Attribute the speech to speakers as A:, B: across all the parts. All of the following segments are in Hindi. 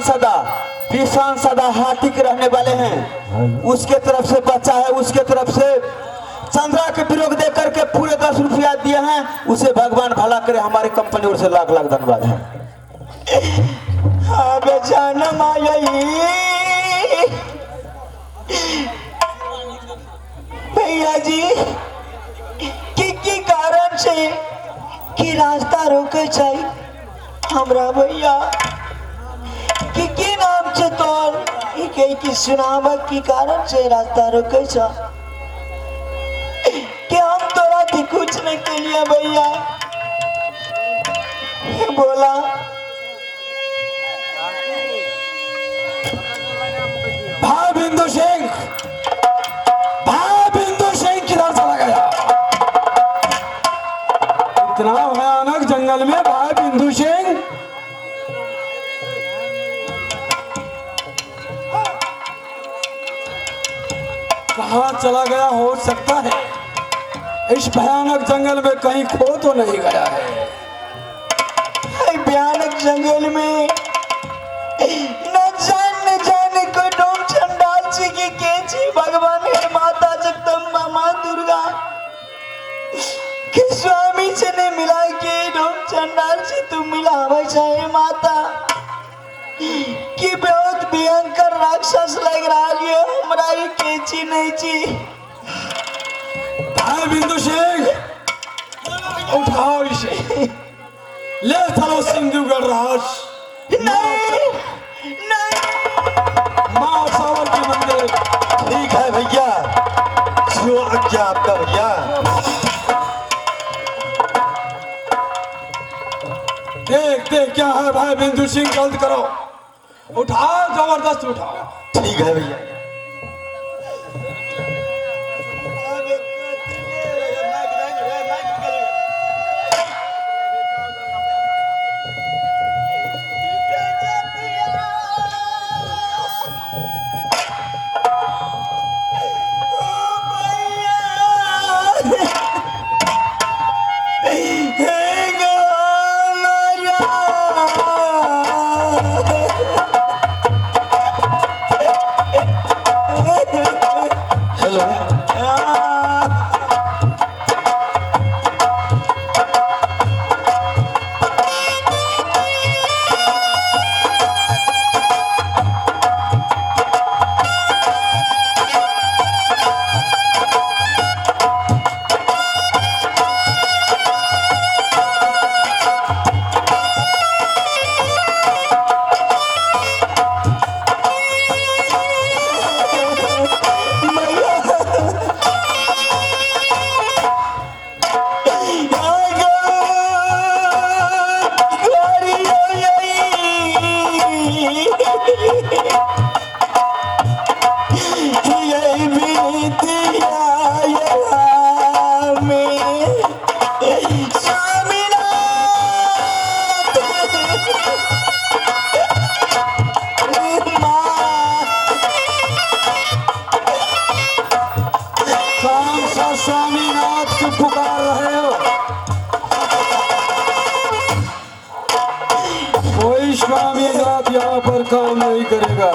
A: किसान सदा हाथी के रहने वाले हैं। उसके तरफ से बच्चा है, उसके तरफ से चंद्रा के विरोध दे करके पूरे 10 रुपया दिए हैं। उसे भगवान भला करे, हमारी कंपनी ओर से लाख लाख धन्यवाद है।
B: भैया जी की कारण से कि रास्ता रोके चाहिए हमरा भैया की नाम से तोर की सुनावक की कारण से रास्ता रोके छ कि हम तोरा थी कुछ नहीं के लिए भैया बोला
A: भाई बिंदु सिंह किधर चला गया? इतना भयानक जंगल में भाई बिंदु सिंह कहाँ चला गया? हो सकता है इस भयानक जंगल में कहीं खो तो नहीं गया है।
B: भयानक जंगल में न जाने को डोम चंडाल जी की केची भगवान है माता जगदम्बा माँ दुर्गा कि स्वामी से ने मिला के डोम चंडाल से तुम मिला वैसा है माता कि बहुत भयंकर राक्षस लग रहा है हमारा ही केची नहीं जी।
A: भाई बिंदु सिंह उठाओ इसे, ले चलो सिंधुगढ़ राज।
B: नहीं
A: माँ सावर के मंदिर।
C: ठीक है भैया, जो आज्ञा आपका भैया।
A: देख क्या है भाई बिंदु सिंह, जल्द करो, उठाओ, जबरदस्त उठाओ।
C: ठीक है भैया।
A: स्वामीनाथ की पुकार रहे हो, कोई स्वामीनाथ यहाँ पर काम नहीं करेगा।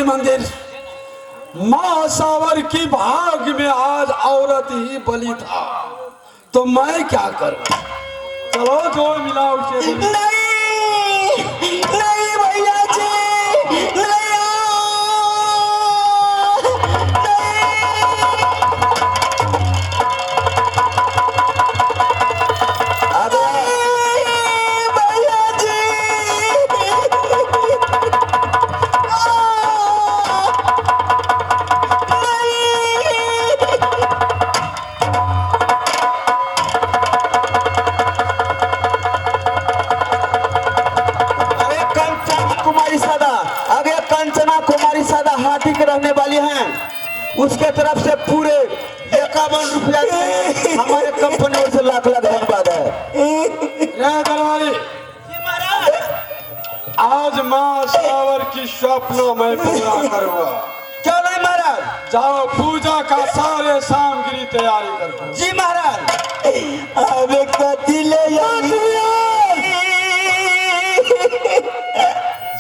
A: मंदिर माँ सावर की भाग में आज औरत ही बलि था, तो मैं क्या करूं? चलो जो मिला उसे।
B: नहीं भैया जी,
A: उसके तरफ से पूरे 51 रुपया से हमारे कंपनी ओर से लाख लाख धन्यवाद है।
D: रे दरबारी, आज माँ सावर की स्वप्न मैं पूरा करूँगा।
A: क्यों नहीं महाराज?
D: जाओ पूजा का सारे सामग्री तैयारी करो।
A: जी महाराज।
B: अबे कथी ले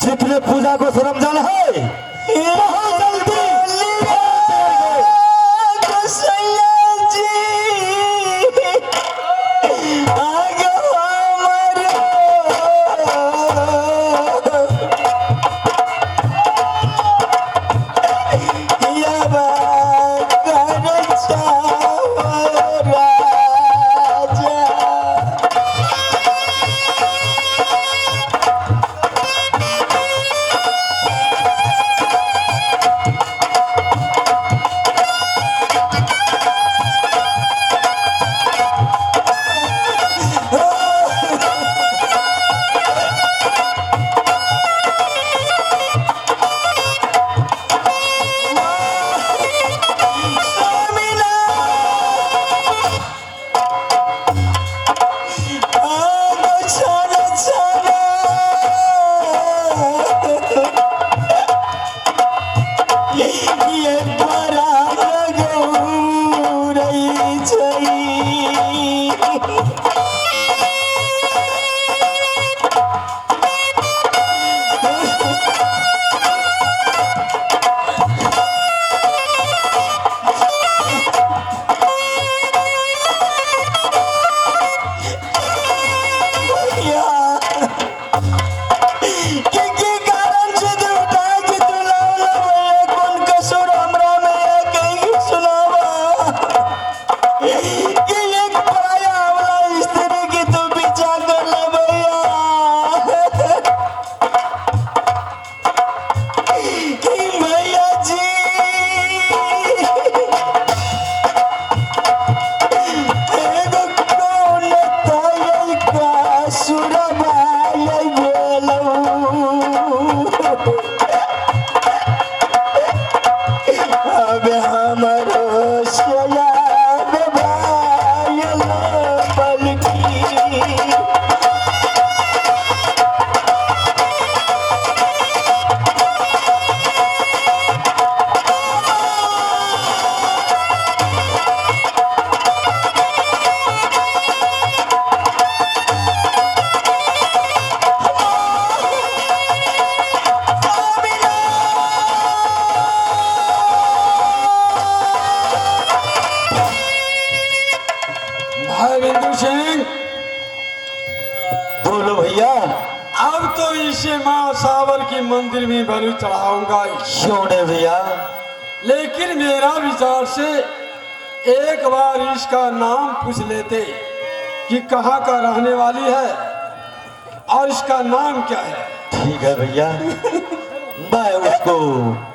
C: जितने पूजा को सरमजान है बहुत जल्दी बोलो भैया।
D: अब तो इसे माँ सावर की मंदिर में बलि चढ़ाऊंगा ही।
C: क्यों नहीं भैया?
D: लेकिन मेरा विचार से एक बार इसका नाम पूछ लेते कि कहाँ का रहने वाली है और इसका नाम क्या है।
C: ठीक है भैया, मैं उसको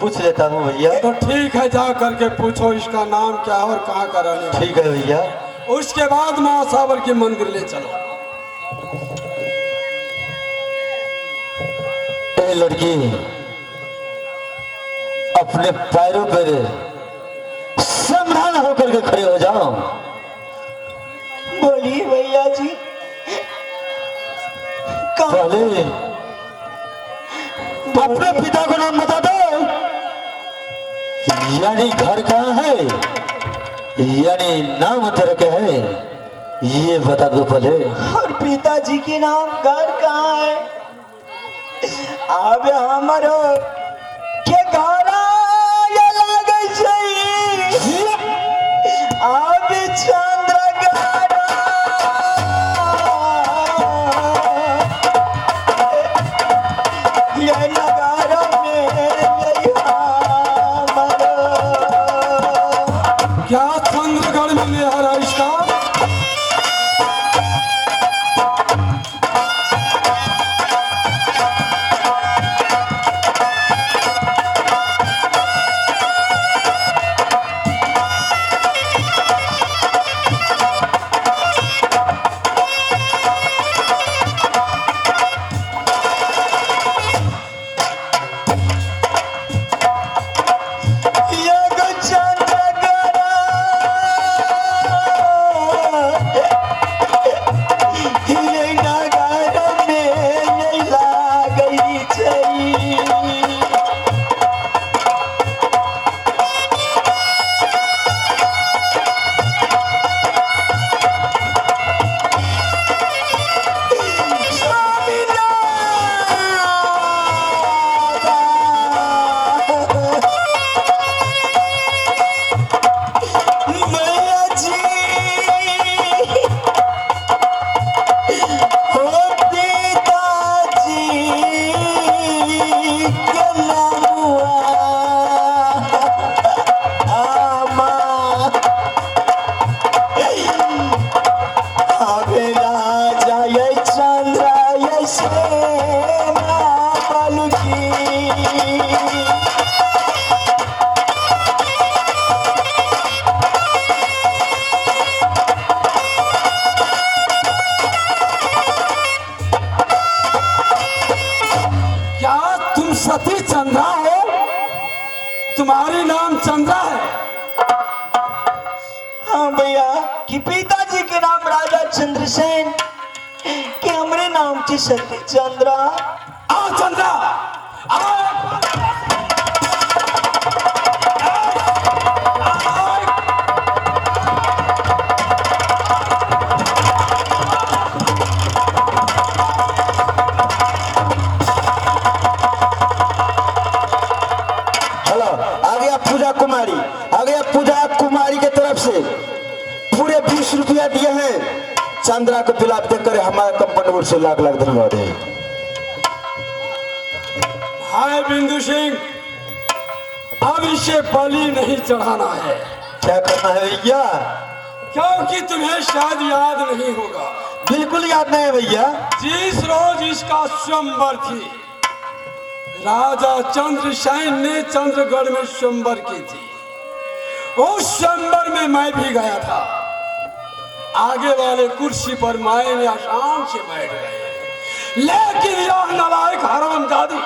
C: पूछ लेता हूँ भैया।
D: तो ठीक है, जा करके पूछो इसका नाम क्या है और कहाँ का रहने वाला।
C: ठीक है भैया।
D: उसके बाद माँ सावर के मंदिर ले चलो।
C: ए लड़की, अपने पैरों पर संभाल होकर के खड़े हो जाओ।
B: बोलिए भैया जी।
C: पहले अपने पिता को नाम बता दो, यानी घर कहाँ है, यानी नाम तेरे क्या है, ये बता दो पहले।
B: और पिताजी के नाम घर कहाँ है? अब हमारो के गाना ये लागे छै, अब चंद्र गाना ये नगारा में यही हमारो।
D: क्या चंद्रगढ़ में निहारा इसका?
B: ये गुच्छा हाँ भैया कि पिताजी के नाम राजा चंद्रसेन कि हमरे नाम ची सती चंद्रा।
D: आ चंद्रा आ
A: हेलो, आ गया पूजा कुमारी, आ गया पूजा कुमारी के तरफ से पूरे 20 रुपया दिए हैं। चंद्रा को बिलाप देकर हमारा कंपनी ओर से लाख लाख धन्यवाद है।
D: हाय बिंदु सिंह, अब इसे बलि नहीं चढ़ाना है।
C: क्या करना है भैया?
D: क्योंकि तुम्हें शायद याद नहीं होगा,
C: बिल्कुल याद नहीं है भैया।
D: जिस रोज इसका स्वयंवर थी, राजा चंद्रसेन ने चंद्रगढ़ में स्वयंवर की थी। उस स्वयंवर में मैं भी गया था। आगे वाले कुर्सी पर मायने आराम से बैठ गए, लेकिन यह नालायक हरामजादी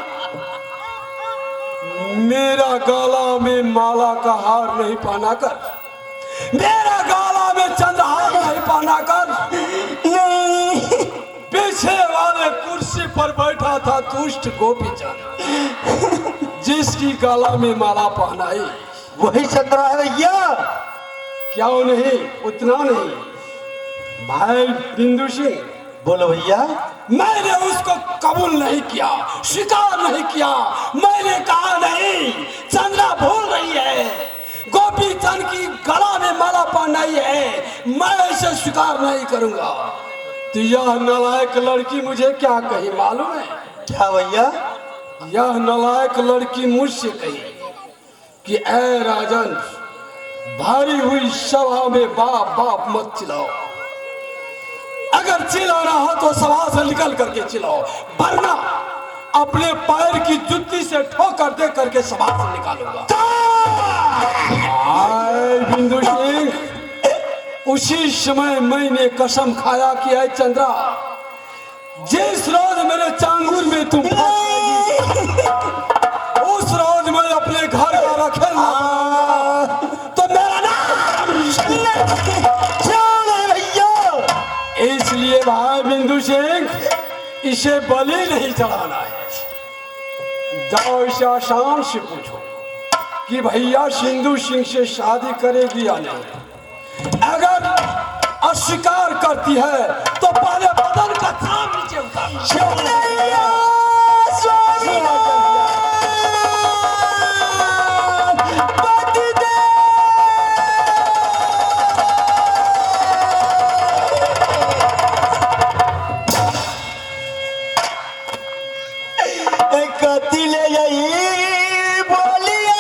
D: मेरा गला में माला का हार नहीं पहना कर, मेरा गला में चंद्रहार नहीं पहना कर,
B: नहीं
D: पीछे वाले कुर्सी पर बैठा था दुष्ट गोपीचंद, जिसकी गला में माला पहनाई।
C: वही चंद्रा है भैया।
D: क्यों नहीं? उतना नहीं भाई बिंदु सिंह,
C: बोलो भैया।
D: मैंने उसको कबूल नहीं किया, स्वीकार नहीं किया। मैंने कहा नहीं, चंद्रा भूल रही है, गोपी चंद की गला में माला पहनाई है, मैं इसे स्वीकार नहीं करूंगा। तो यह नालायक लड़की मुझे क्या कही मालूम है?
C: क्या भैया?
D: यह नालायक लड़की मुझसे कही कि ऐ राजन, भारी हुई सभा में बाप बाप मत चिल्लाओ। अगर चिल्लाना हो तो सभा से निकल करके चिल्लाओ, वरना अपने पैर की जुत्ती से ठोकर दे करके सभा से निकालूंगा। आए बिंदु सिंह, उसी समय मैंने कसम खाया कि ऐ चंद्रा, जिस रोज मेरे चांगुर में तुम फंसेगी, उस रोज मैं अपने घर का रखेगा तो मेरा नाम इसलिए भाई बिंदु सिंह, इसे बलि नहीं चढ़ाना है। जाओ इसे आसान से पूछो कि भैया सिंधु सिंह से शादी करेगी या नहीं। अगर अस्वीकार करती है तो पहले बदन का थाम नीचे उतार।
B: कति ले जाई बोलिया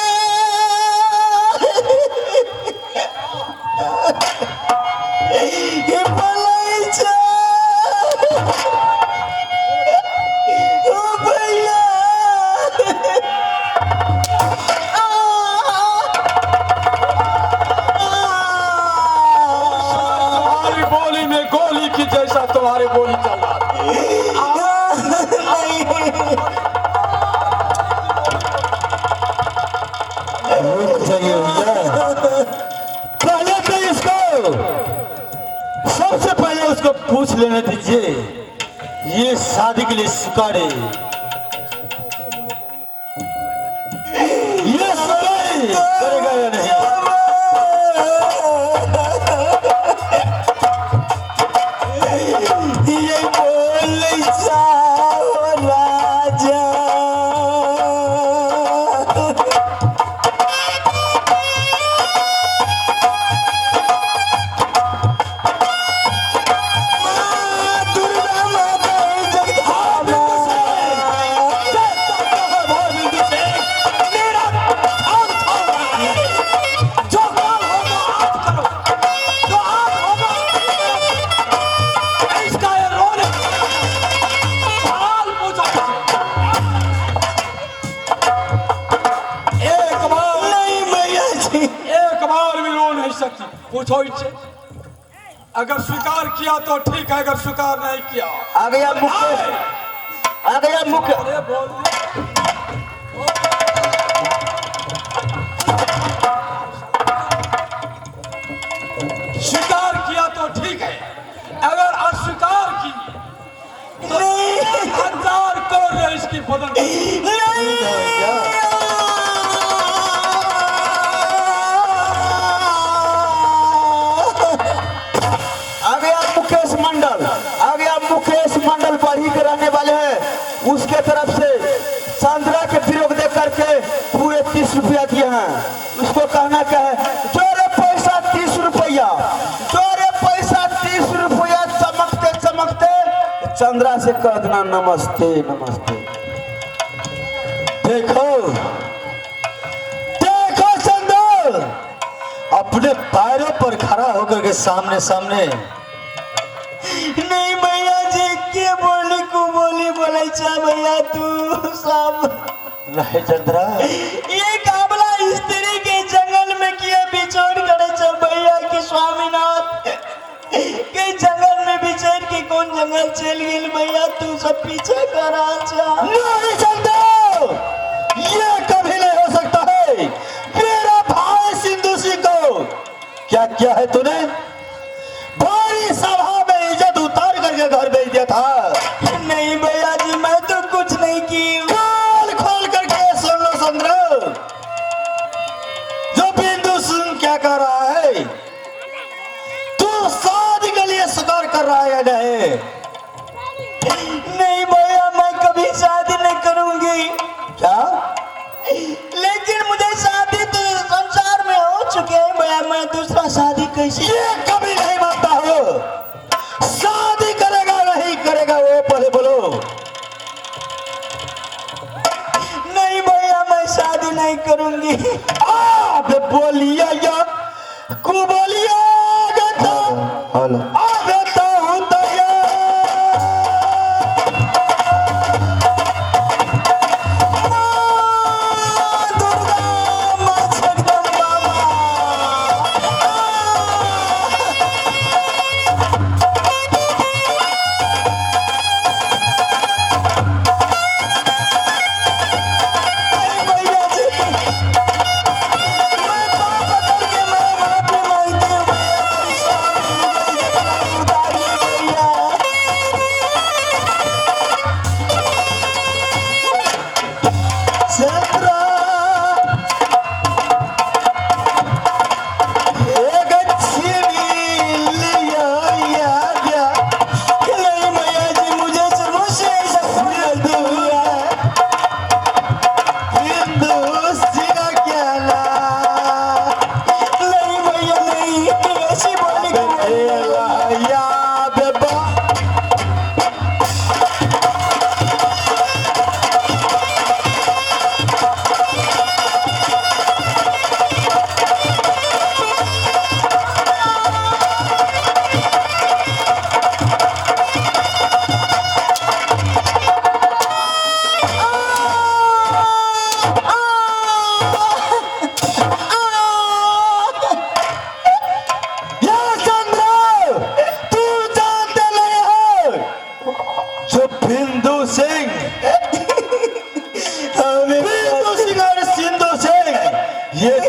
B: ये पलाई छा ओ भैया
D: तुम्हारी बोली में गोली की जैसा तुम्हारी बोली चल रहा
C: चाहिए भैया। पहले तो इसको, सबसे पहले उसको पूछ लेने दीजिए, ये शादी के लिए स्वीकार है, ये स्वीकार करेगा या नहीं।
B: ये बोल जाओ राजा
D: पूछो इनसे, अगर स्वीकार किया तो ठीक है, अगर स्वीकार नहीं किया
A: आ गया मुख्य, आ गया मुख्य।
D: अरे बोल स्वीकार किया तो ठीक है, अगर अस्वीकार की तो 1000 करोड़ इसकी बदल
A: आगे आप मुकेश मंडल, आगे आप मुकेश मंडल बढ़ी के रहने वाले हैं। उसके तरफ से सांद्रा के विरोध दे करके पूरे 30 रुपया दिए हैं। उसको कहना क्या है, जोरे पैसा 30 रुपया, जोरे पैसा 30 रुपया, चमकते चमकते चंद्रा से कह देना नमस्ते नमस्ते।
C: देखो देखो चंदर, अपने पैरों पर खड़ा होकर के सामने सामने
B: नहीं भैया जी, के बोली को बोली बोले चा भैया तू सब
C: रहे चंद्रा।
B: ये काबला स्त्री के जंगल में किया बिछोड़ करे चा भैया के स्वामीनाथ के जंगल में बिछोड़ के कौन जंगल चल गेल भैया, तू सब पीछे करा चा।
C: नहीं चंदर, ये कभी नहीं हो सकता है। मेरा भाई सिंधु सिंह को क्या किया है तूने? भारी सभा में इज्जत उतार करके घर भेज दिया था।
B: नहीं भैया जी, मैं तो कुछ नहीं की।
C: कान खोल करके सुन लो चंद्र, जो बिंदु सिंह क्या कर रहा है, तू शादी के लिए स्वीकार कर रहा है या नहीं?
B: नहीं भैया, मैं कभी शादी नहीं करूंगी।
C: क्या?
B: लेकिन मुझे शादी तो संसार में हो चुके हैं भैया, मैं दूसरा शादी कैसे?
C: ये कभी नहीं मानता हो। शादी करेगा नहीं करेगा वो पहले बोलो।
B: नहीं भैया, मैं शादी नहीं करूंगी।
C: आप बोलिया या को बोलिया गता हेलो आगता होता है।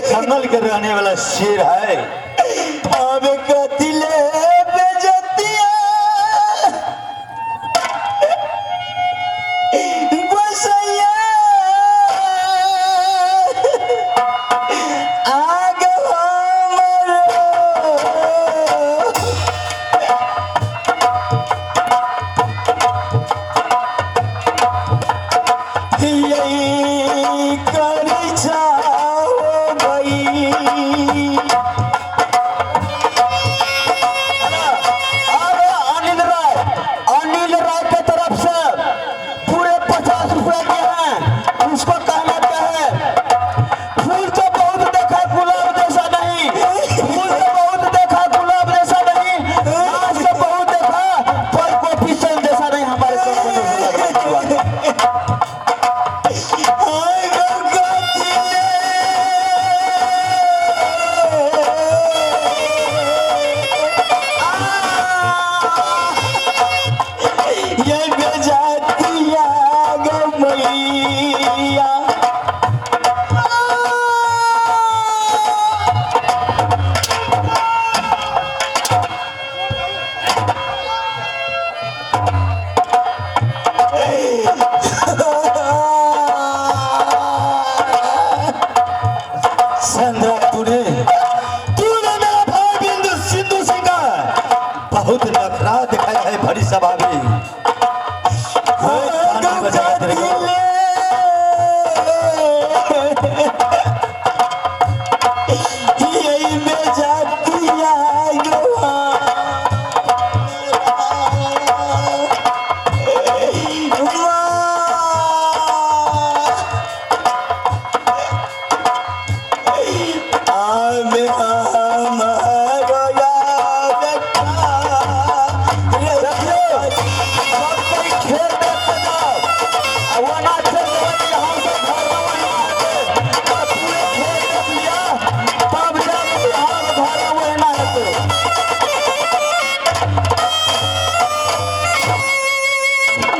C: जंगल के रहने वाला शेर है।
B: अब कतिले बेजतिया गोसैया आग हमरो यही कर जाओ गई
C: बहुत नखरा दिखाया है भरी सभा में। कोई ताली बजाया देगा।
B: यही में जाती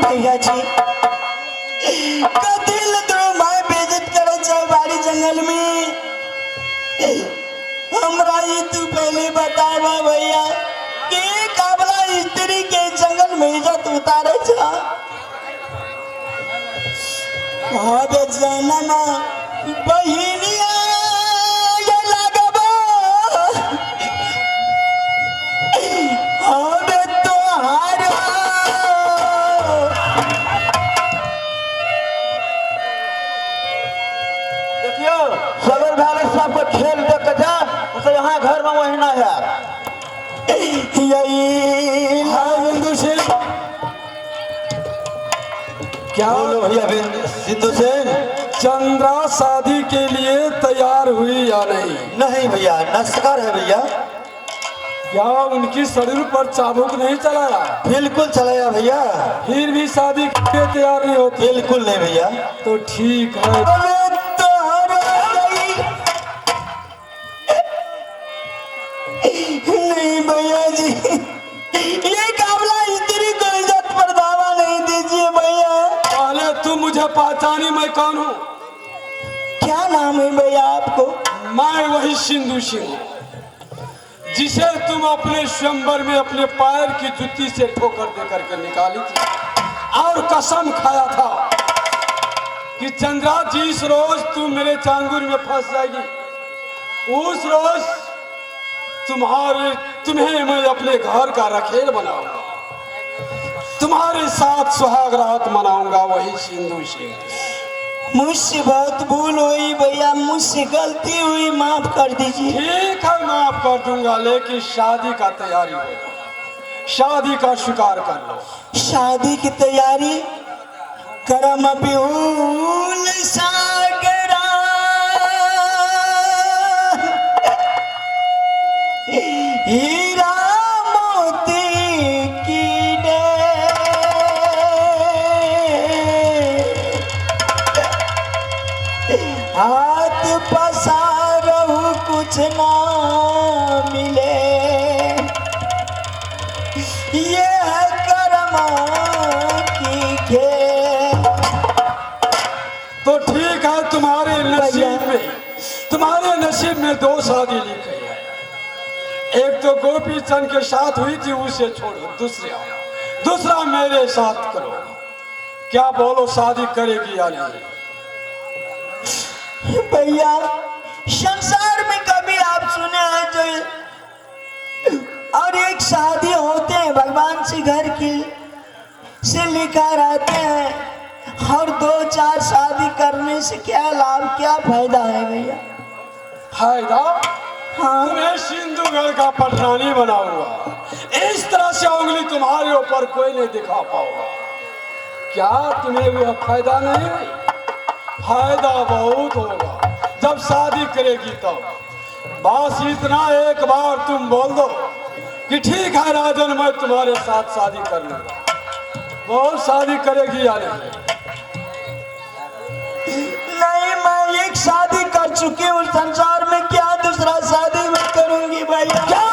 B: भैया जी कथिल तो माय बेइज्जत करे छै बाड़ी जंगल में। हमरा ई तू पहले बतावा भैया कि काबला स्त्री के जंगल में इज्जत उतारे छा। अबे जनना बहिनिया ये लगबो अबे तोहारा
A: देखियो सबर भैया सबको खेल देख के जा उसे यहाँ घर में वही ना है।
B: यही
D: बिंदु सेन क्या
C: बोलो भैया सिंधु सेन।
D: चंद्रा शादी के लिए तैयार हुई या नहीं?
C: नहीं भैया नमस्कार है भैया।
D: क्या उनकी शरीर पर चाबुक नहीं चलाया?
C: बिल्कुल चलाया भैया।
D: फिर भी शादी के लिए तैयार नहीं होती?
C: बिल्कुल नहीं भैया।
D: तो ठीक है।
B: नहीं भैया जी ये काबला स्त्री को इज्जत पर दावा नहीं दीजिए भैया।
D: पहले तुम मुझे पहचानी मैं कौन हूँ?
B: क्या नाम है भैया आपको?
D: मैं वही सिंधु सिंह जिसे तुम अपने स्वयंवर में अपने पैर की जुत्ती से ठोकर दे करके निकाली थी और कसम खाया था कि चंद्रा जिस रोज तुम मेरे चांगुर में फंस जाएगी उस रोज तुम्हें मैं अपने घर का रखेल बनाऊंगा, तुम्हारे साथ सुहाग रात मनाऊंगा। वही सिंधु सिंह।
B: मुझसे बहुत भूल हुई भैया, मुझसे गलती हुई, माफ कर दीजिए।
D: ठीक है माफ कर दूंगा, लेकिन शादी का तैयारी होगा, शादी का स्वीकार कर लो।
B: शादी की तैयारी करम बिहुल सागरा हीरा मोती की डे हाथ पसारहु कुछ ना मिले, ये है कर्मा की खेल।
D: तो ठीक है, तुम्हारे नसीब में दो शादी लिखी है। एक तो गोपी चंद के साथ हुई थी, उसे छोड़ो, दूसरा मेरे साथ करो। क्या बोलो, शादी करेगी या नहीं?
B: भैया संसार में कभी आप सुने हैं जो और एक शादी होते हैं भगवान से घर की से लिखा रहते हैं, और 2-4 शादी करने से क्या लाभ, क्या फायदा है भैया?
D: फायदा?
B: हाँ
D: तुम्हें सिंधुगढ़ का पटरानी बनाऊंगा, इस तरह से उंगली तुम्हारे ऊपर कोई नहीं दिखा पाऊंगा। क्या तुम्हें वह फायदा नहीं? फायदा बहुत होगा जब शादी करेगी तब। बस इतना एक बार तुम बोल दो कि ठीक है राजन, मैं तुम्हारे साथ शादी कर लूंगा। बहुत शादी करेगी या नहीं?
B: नहीं, मैं एक शादी कर चुकी हूँ संसार में, क्या दूसरा शादी मैं करूंगी भैया?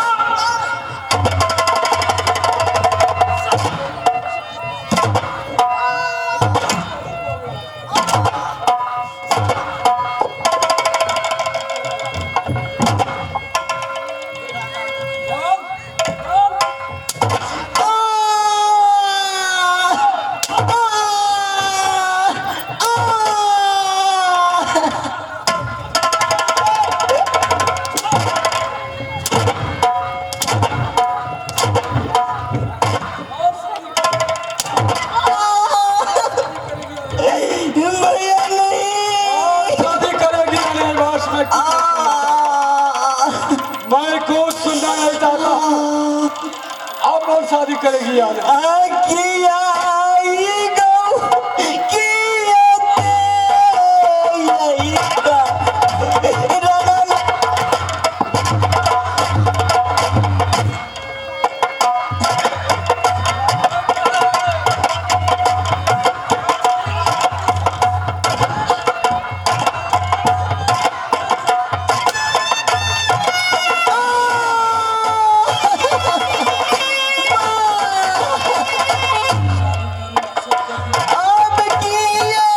D: और शादी करेगी यार?
B: किया ई गौ किया ते यही का रणन अब किया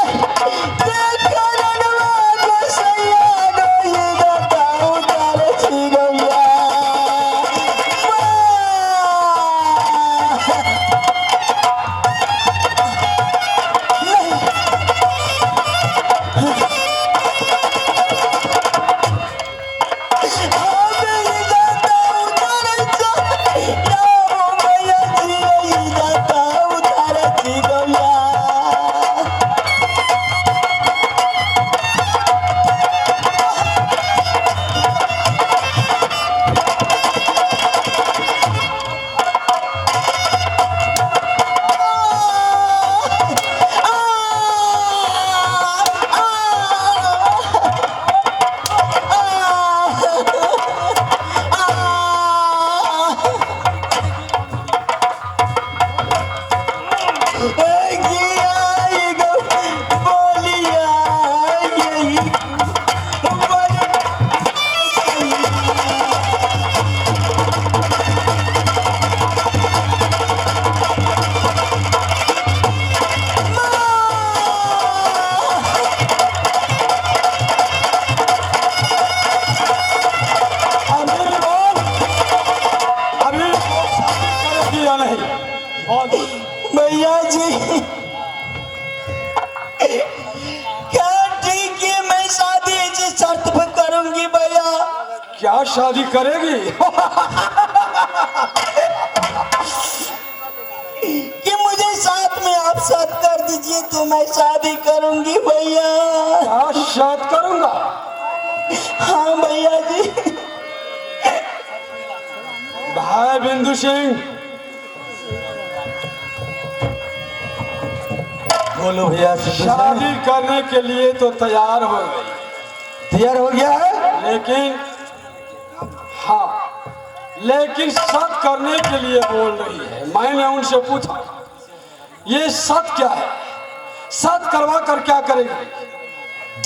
B: ते करणवा गोसैया डोई बताऊ तार छिगैया
D: करेगी या नहीं? और
B: भैया जी क्या ठीक है, मैं शादी इसी शर्त पे करूंगी भैया।
D: क्या शादी करेगी?
B: कि मुझे साथ में आप साथ कर दीजिए तो मैं शादी करूंगी भैया।
D: क्या शादी करूंगा?
B: हाँ भैया जी।
D: भाई बिंदु सिंह,
C: बोलो भैया सिद्धू सिंह।
D: शादी करने के लिए तो तैयार हो गई,
C: तैयार हो गया है?
D: लेकिन हाँ, लेकिन सत करने के लिए बोल रही है। मैंने उनसे पूछा ये सत क्या है, सत करवा कर क्या करेगी?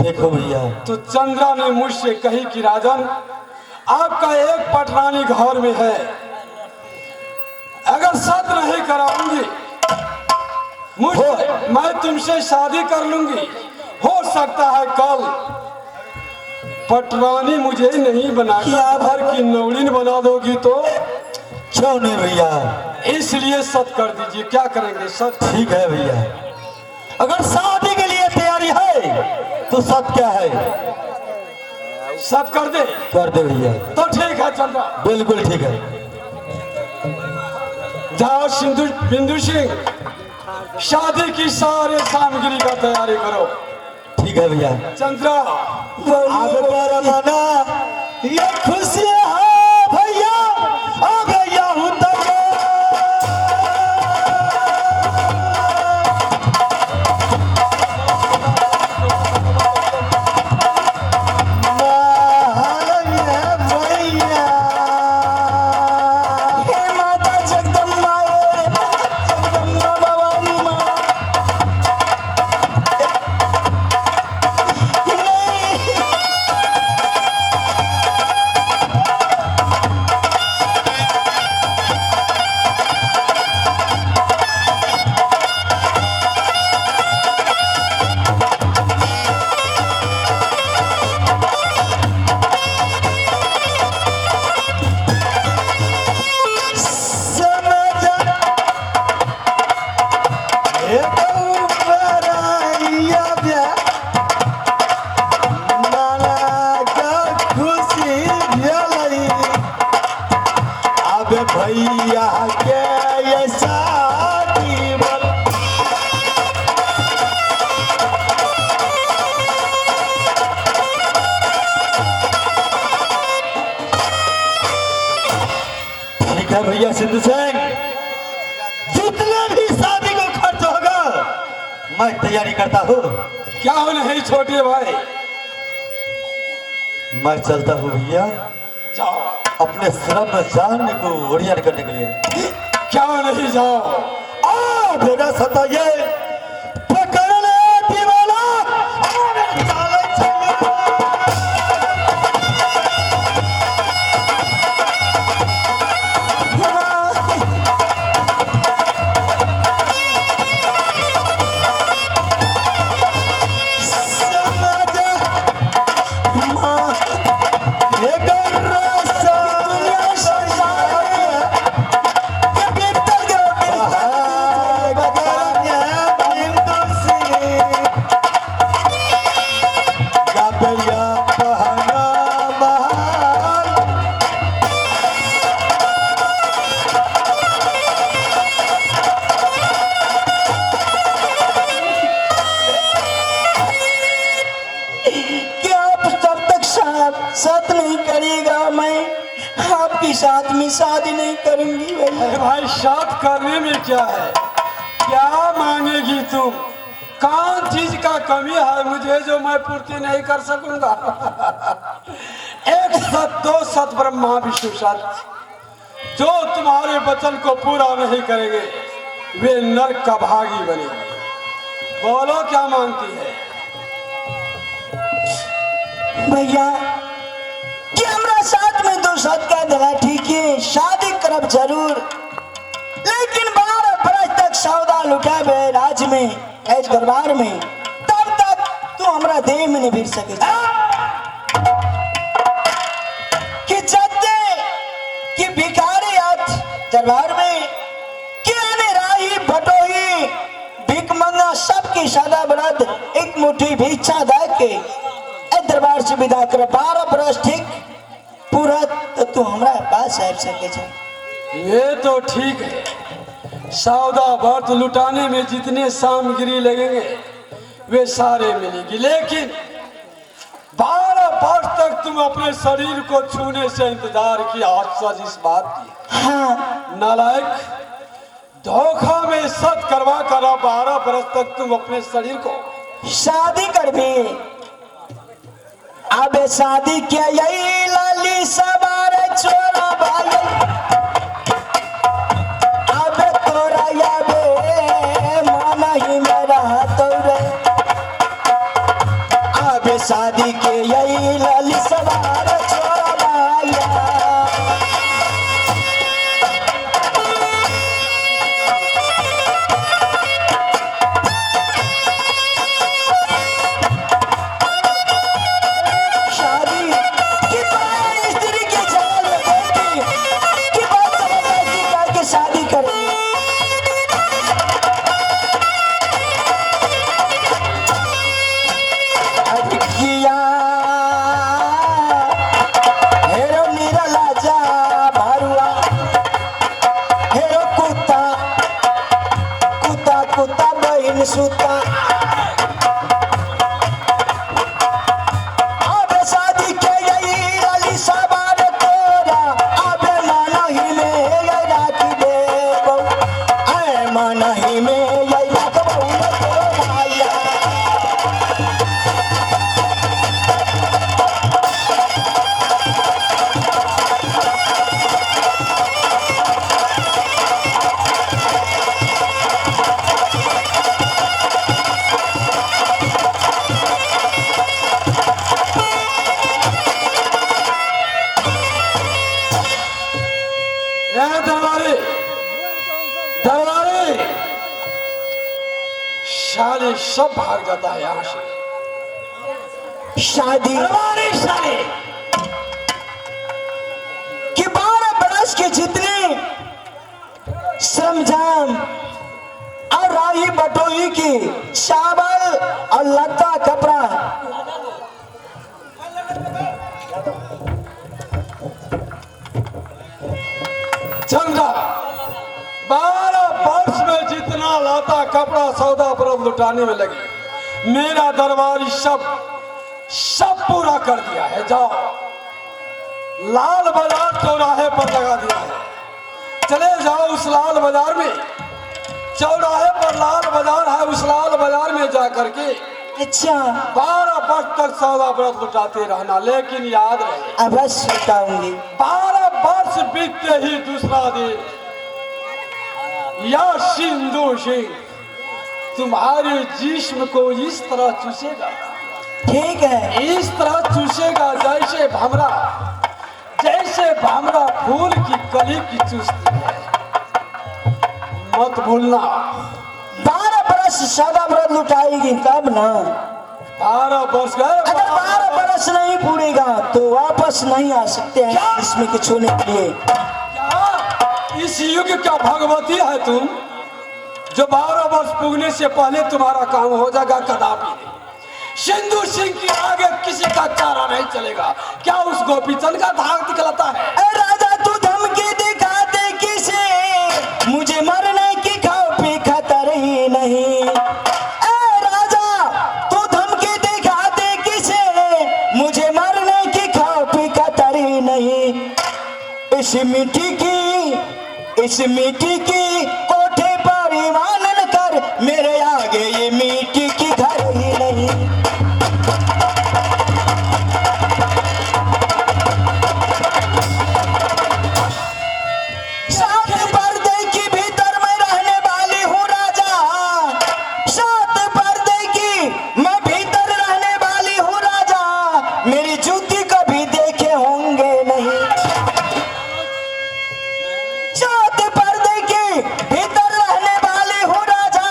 C: देखो भैया,
D: तो चंद्रा ने मुझसे कही कि राजन, आपका एक पटरानी घर में है, अगर सत नहीं कराऊंगी मैं तुमसे शादी कर लूंगी। हो सकता है कल पटरानी मुझे नहीं बना भर की नौलीन बना दोगी तो
C: क्यों नहीं भैया?
D: इसलिए सत कर दीजिए। क्या करेंगे? सत।
C: ठीक है भैया, अगर शादी के लिए तैयारी है तो सब क्या है?
D: सत कर दे?
C: कर दे भैया।
D: तो ठीक है चंद्रा,
C: बिल्कुल ठीक है।
D: जाओ बिंदु सिंह, शादी की सारे सामग्री का तैयारी करो।
C: ठीक है भैया।
D: चंद्रा,
C: अब पर मना ये खुशी है भैया, अब भैया हूँ भैया के ये शादी बल ठीक है भैया सिद्धू सिंह, जितने भी शादी को खर्च होगा मैं तैयारी करता हूँ।
D: क्या हो नहीं छोटे भाई,
C: मैं चलता हूँ भैया
D: जाओ।
C: अपने श्रम जान को ओरियन करने के लिए।
D: क्या नहीं जाओ।
C: आ बेटा सता ये पकड़ ले दीवाना। आ मेरे साले चले।
B: कि आप तब तक साथ नहीं करेगा, मैं आपके साथ में शादी नहीं करूंगी भैया।
D: अरे भाई शादी करने में क्या है, क्या मांगेगी तुम? कौन चीज का कमी है मुझे जो मैं पूर्ति नहीं कर सकूंगा? एक सत दो सत ब्रह्मा विष्णु सत, जो तुम्हारे वचन को पूरा नहीं करेंगे वे नरक का भागी बनेंगे। बोलो क्या मांगती है?
B: भैया कि हमरा साथ में दो साथ का दिला, ठीक है शादी करब जरूर, लेकिन 12 बरस तक सौदा लुटाबे राज में ऐज दरबार में, तब तक तू हमरा देह में नहीं भिड़ सके कि जते कि भिखारी आत दरबार में कि आने राही भटोही भीख मंगा सबकी सदा बरद एक मुट्ठी भिक्षा दे के दरबार से विदा कर। 12 बरस ठीक पूरा तो तू हमरा पास आब सके छै।
D: ये तो ठीक है, सौदा वर्त लुटाने में जितने सामग्री लगेंगे वे सारे मिलेंगे, लेकिन 12 वर्ष तक तुम अपने शरीर को छूने से इंतजार किया। सच इस बात की
B: हाँ
D: नालायक, धोखा में सत करवा कर 12 बरस तक तुम अपने शरीर को
B: शादी कर भी अबे शादी किया यही लाली सवार छोरा भाई, अबे तोरा याबे मन ही मेरा तोरे, अबे शादी के यही लाली सवार छोरा भाई। शादी करें किया हेरो निरला जा भारुआ, हेरो कुत्ता कुत्ता कुत्ता बहन सुता, अब शादी के यही लाली सवार तोरा, अब माना ही में राखी देबो, ऐ माना ही में यही रखबो तोरा या।
D: दरबारी दरबारी शादी सब भाग जाता है यहाँ से।
B: शादी
D: दरबारी शादी
B: कि 12 बरस के जितने श्रमजाम और राही बटोही की चावल और लत्ता कपड़ा
D: चंदा 12 वर्ष में जितना लाता कपड़ा सौदा परब लुटाने में लगे, मेरा दरबारी सब पूरा कर दिया है। जाओ, लाल बाजार चौराहे पर लगा दिया है, चले जाओ उस लाल बाजार में चौराहे पर लाल बाजार है, उस लाल बाजार में जा करके
B: अच्छा
D: 12 वर्ष तक सौदा व्रत लुटाते रहना, लेकिन याद रहे
B: अवश्य बताऊंगी।
D: 12 वर्ष बीतते ही दूसरा दिन या सिंधु सिंह तुम्हारे जिस्म को इस तरह चूसेगा,
B: ठीक है।
D: इस तरह चूसेगा जैसे भमरा फूल की कली की चूसती है। मत भूलना
B: 12 बरस सौदा व्रत लुटाएगी तब ना।
D: 12 वर्ष गए,
B: अगर 12 बरस नहीं पूरेगा तो वापस नहीं आ सकते हैं इसमें के छूने के लिए।
D: क्या इस युग क्या भगवती है तुम, जो 12 वर्ष पूगने से पहले तुम्हारा काम हो जाएगा? कदापि नहीं। सिंधु सिंह की आगे किसी का चारा नहीं चलेगा। क्या उस गोपीचंद का धाक दिखलाता है?
B: राजा तू धमकी दिखा दे किसे, मुझे मरने की खौफ खतर ही नहीं। राजा तू धमकी दिखा दे किसे, मुझे मरने की खौफ खतर ही नहीं। इस मिट्टी की कोठे पर ईमान कर, मेरे आगे ये मिट्टी की घर ही नहीं। सात पर्दे की भीतर मैं रहने वाली हूँ राजा, सात पर्दे की मैं भीतर रहने वाली हूँ राजा, मेरी जूती कभी देखे होंगे नहीं। सात पर्दे की भीतर रहने वाली हूँ राजा,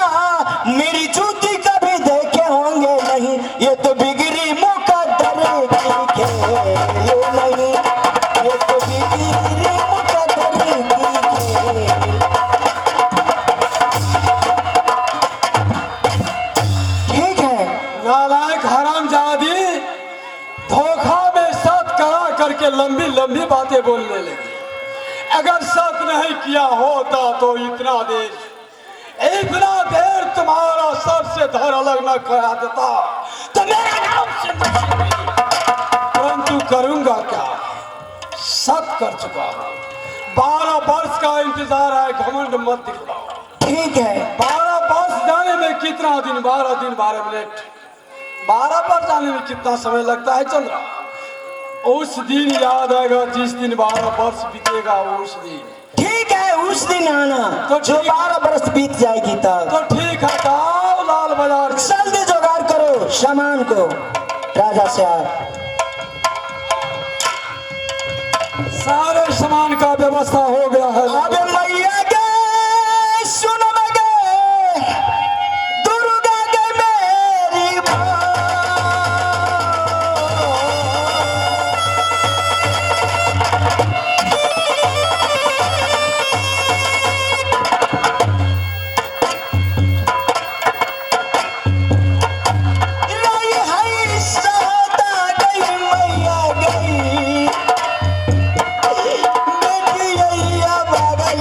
B: मेरी जूती कभी देखे होंगे नहीं। ये तो बिगड़ी मुकद्दर की खेल नहीं, ये तो बिगड़ी मुकद्दर की खेल। ठीक है।
D: नालायक हरामजादी धोखा में सत करा करके लंबी लंबी बातें बोलने लगी। अगर सत नहीं किया होता तो इतना देर तुम्हारा सर से धड़ अलग न करा देता तो मेरा नाम सिंधु सिंह नहीं। परंतु करूंगा क्या, सत कर चुका हूं। 12 वर्ष का इंतजार है, घमंड मत दिखलाओ।
B: ठीक है।
D: 12 वर्ष जाने में कितना दिन, 12 दिन 12 मिनट। 12 वर्ष जाने में कितना समय लगता है चंद्रा? उस दिन याद आएगा जिस दिन 12 वर्ष बीतेगा, उस दिन।
B: ठीक है, उस दिन आना
D: तो
B: जो
D: ठीक-
B: 12 बरस बीत जाएगी तब।
D: तो ठीक है, जाओ लाल बाजार।
B: जल्दी जुगाड़ करो सामान को राजा से आप।
D: सारे सामान का व्यवस्था हो गया है।
B: अबे मैया गे सुनो मगे, दुर्गा गे मेरी माँ। रही है सदा गई मैया गई, बेटी अय्या भागल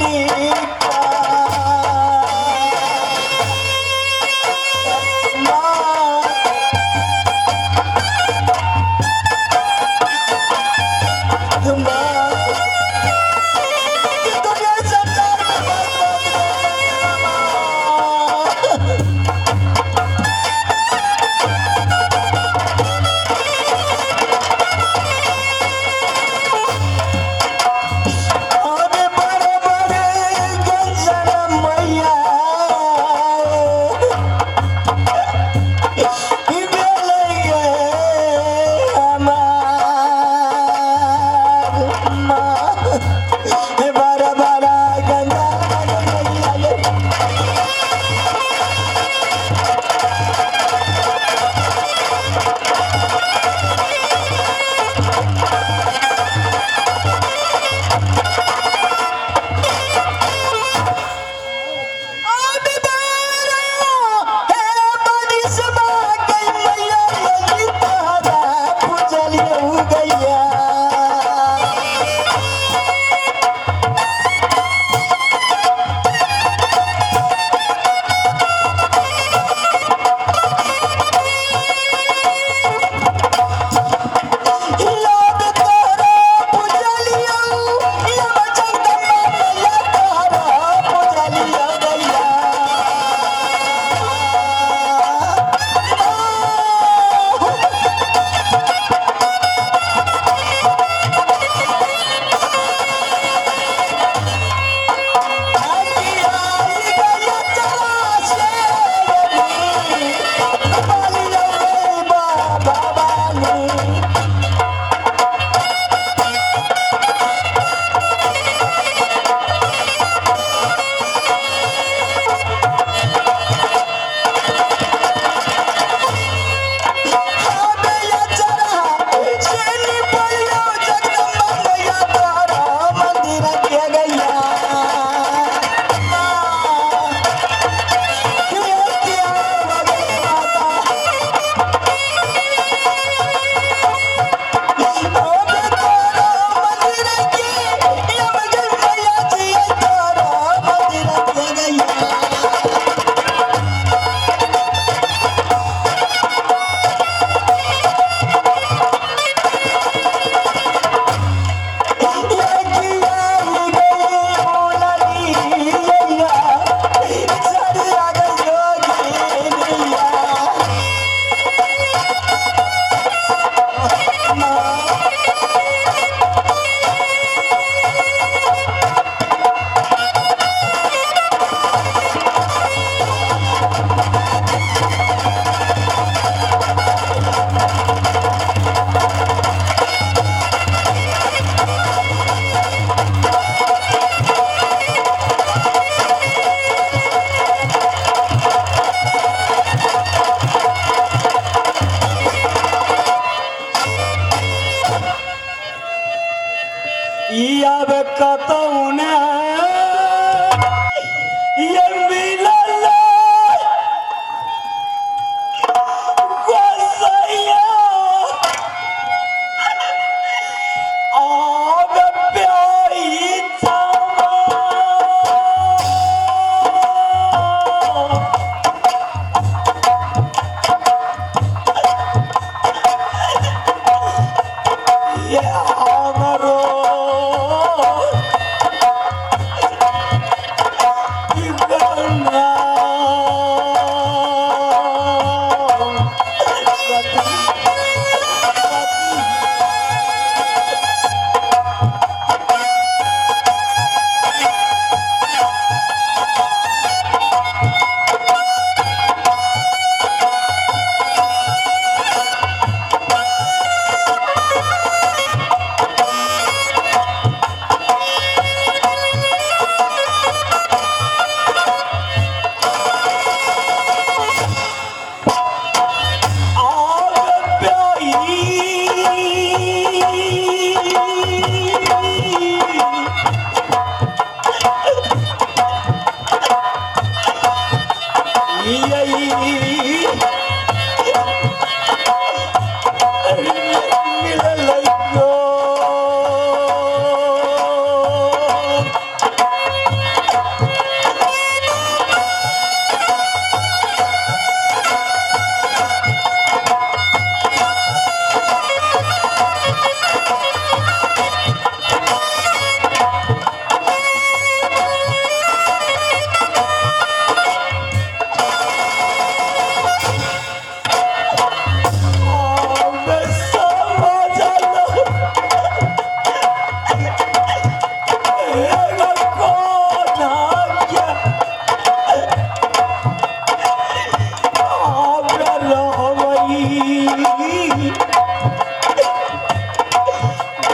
B: यही मिलल को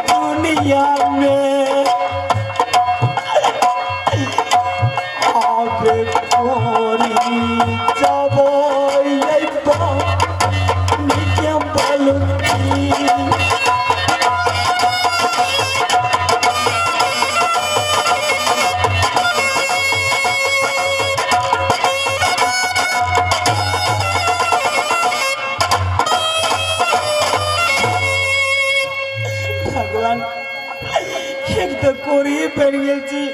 B: दुनिया में आगे कोरी जाबो ये नित्य बलुती भगवान एक तो कोरी पहन गेल छी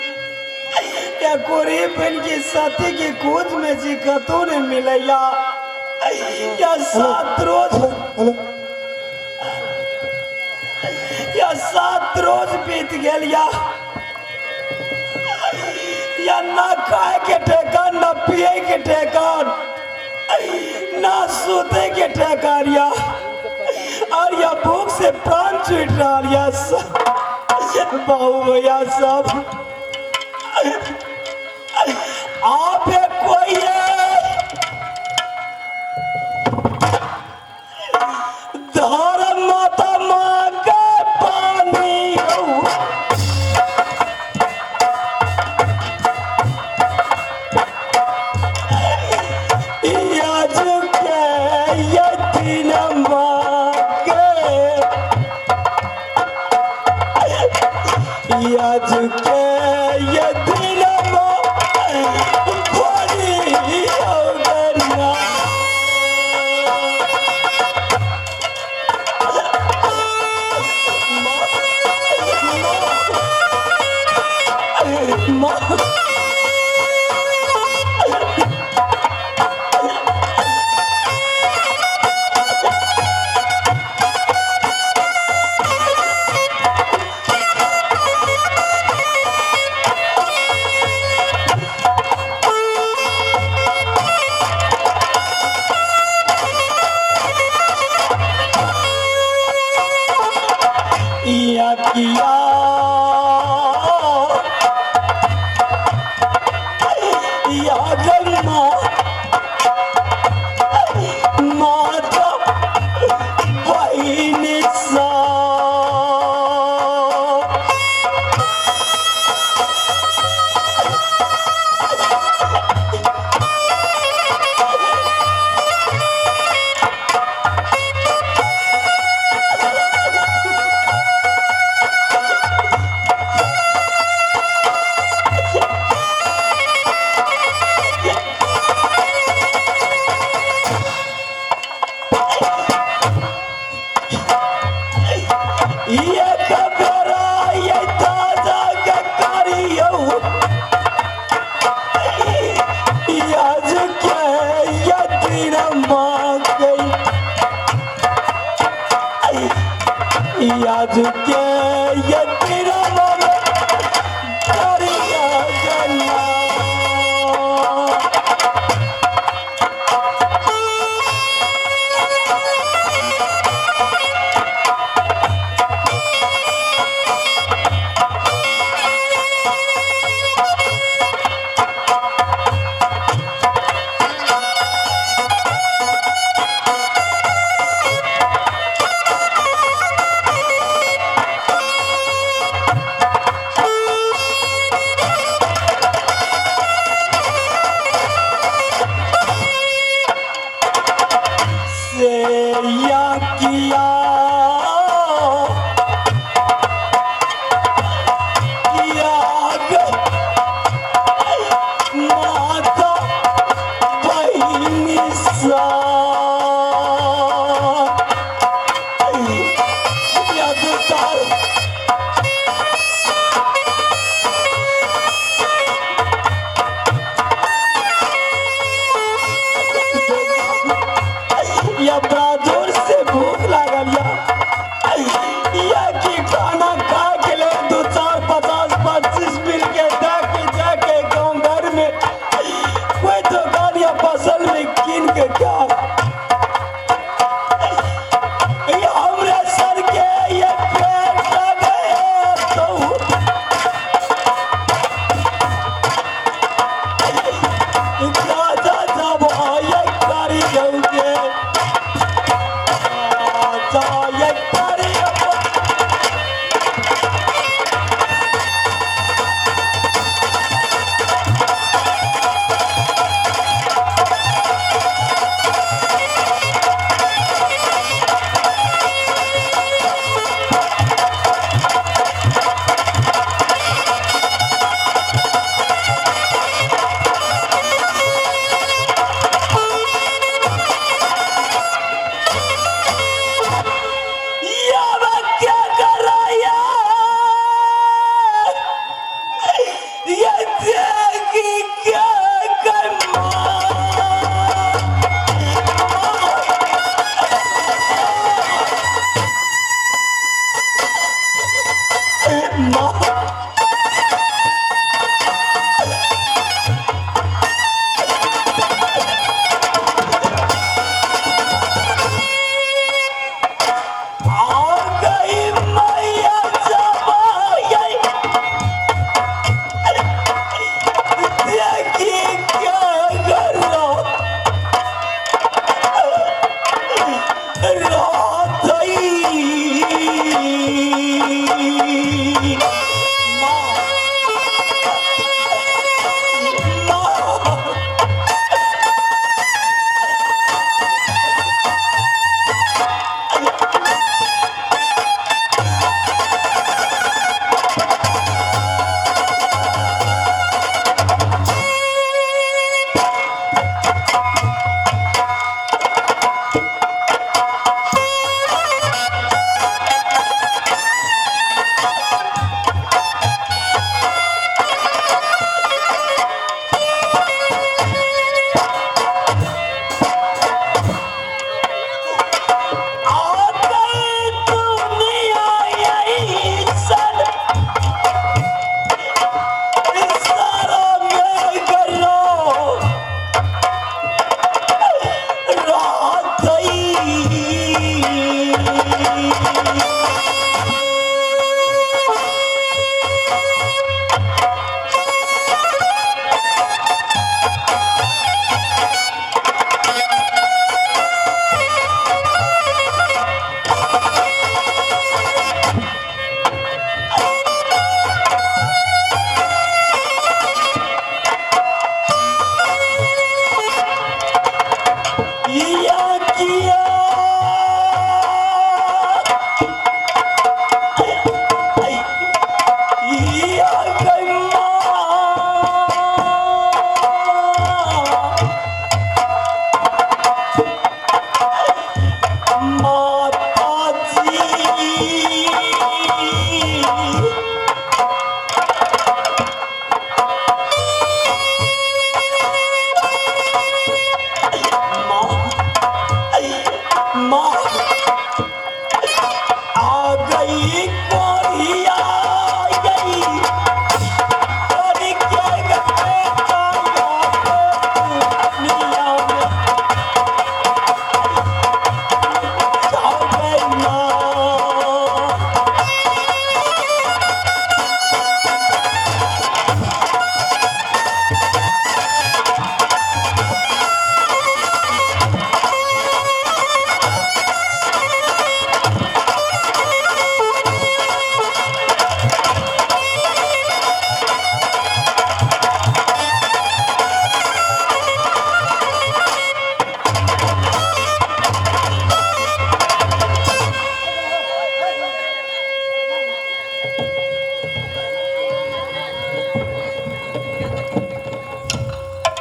B: या कोरी पहन के साथी के खोज में छी कतौ नहीं मिलैया या 7 रोज या 7 रोज बीत गेल या ना खाए के ठेकान ना पिए के ठेकान ना सोते के ठेकान या और या भूख से प्राण छूट रहा या बहु भैया सब आप कोई धर्म माता मांगे पानी आज के ये दिन आज के ये दिन बड़ी होगना या किया या जन्मा माता बहिनी सा ये कबरा ये ताजा करियो आज के ये दिन मांग गई आज के ये दिन मांग करिया गया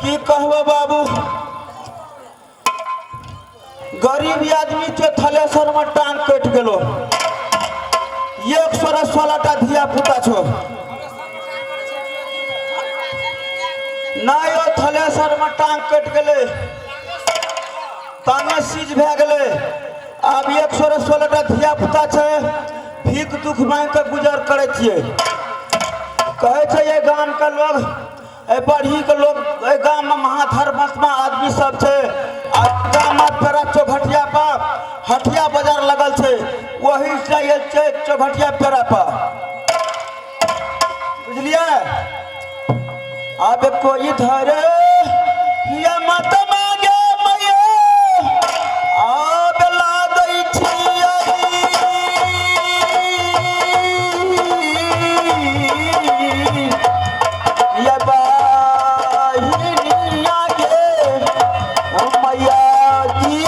A: की कहबो बाबू, गरीब आदमी के थलेसर में टांग कट गेलो। 116टा धिया पुता छो ना, यो थलेसर में टांग कट गेले, तांगे सीज भए गेले। अब 116टा धिया पुता छै, भीख दुख मांग के गुजर करे छियै। कहे छै ये गांव के लोग, बढ़ी के लोग, गांव में महाधर्मात्मा आदमी सब छै। आ गांव में पेरा चौघटिया पर हटिया बाजार लगल छै, वही चाहिए छै चौघटिया पेरा पर, बुझलिए। अब कोई धरे या मत मांगे मैया, अब ला दै छियै। या बाहिनिया गे मैया जी,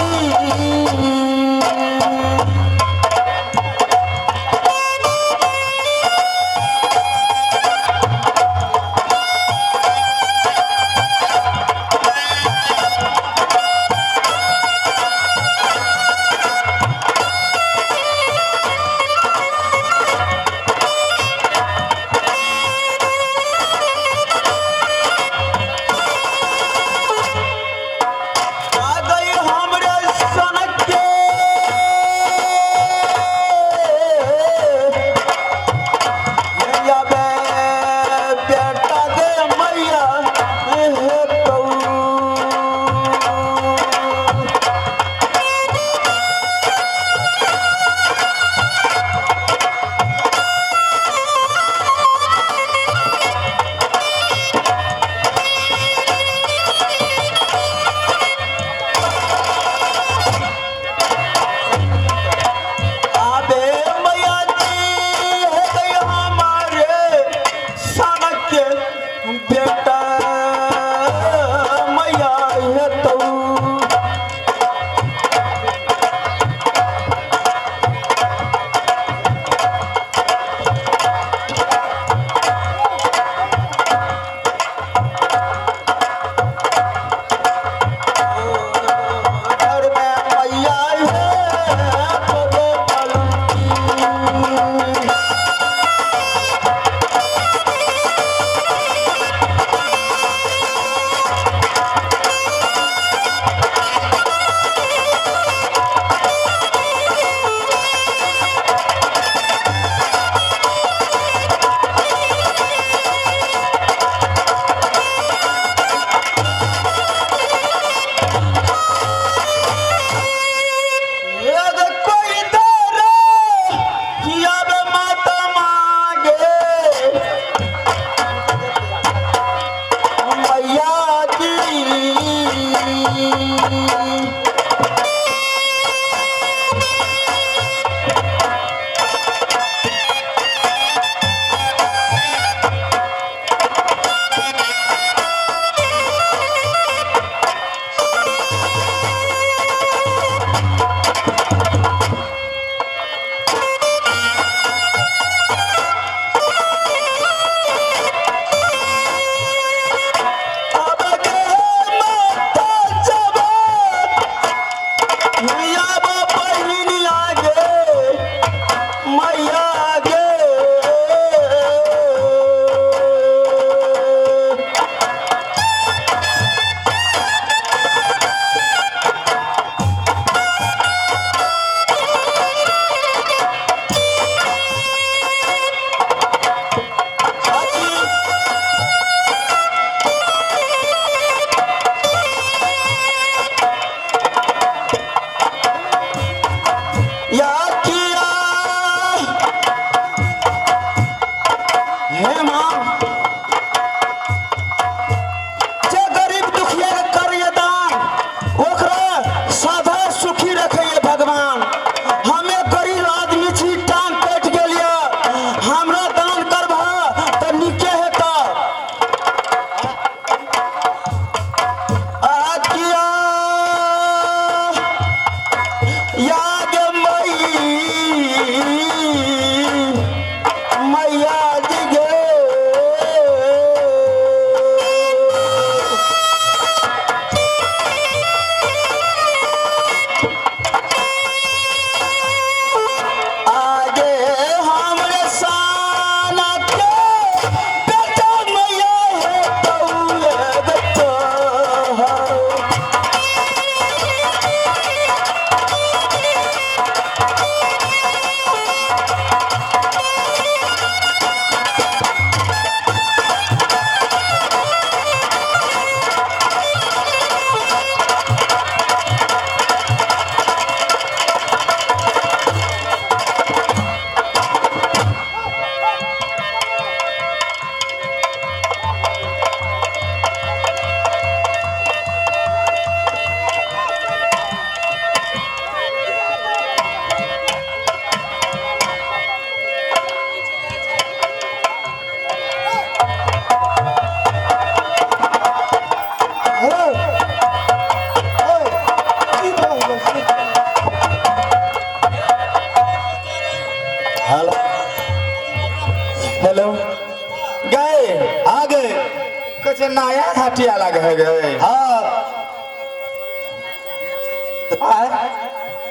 A: नया हटिया लगे गए
C: हाँ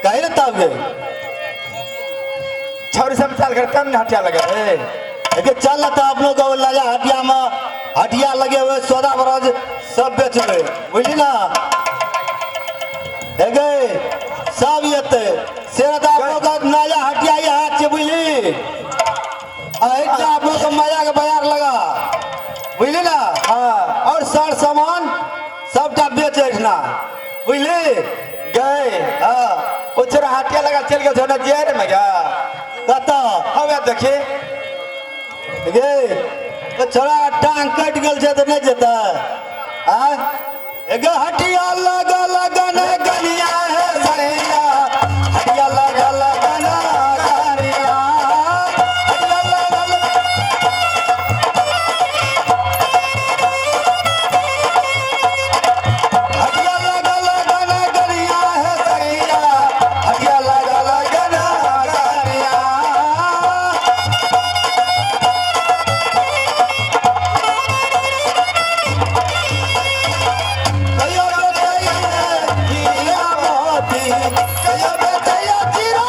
C: कहे ना तब गए
A: छौरी सब साल कर कम हटिया लगे
C: देखिए चल था आप लोग को लगा हटिया में हटिया लगे हुए सौदा बरज सब बेच रहे बुझली ना है गए सब ये सेरत आप लोग का नया हटिया ये हाथ से बुझली आप लोग को मजा का बाजार लगा बुझली ना
A: हाँ
C: और सर सामान सबटा बेचे ना बुझली
A: गए
C: हाँ
A: वो छोरा हटिया लगा चल गया छोड़ा जेर में गया
C: कहता
A: हमें देखिए
C: गे तो छोड़ा टांग कट गल छे तो नहीं जेता हां एगे हटिया लगा लगा न गलिया है सैया हटिया लगा लगा न गलिया हटिया लगा हटिया लगा लगा न गलिया है सैया हटिया लगा लगा न गलिया कयो बेटैया हीरा मोती कयो बेटैया जीरा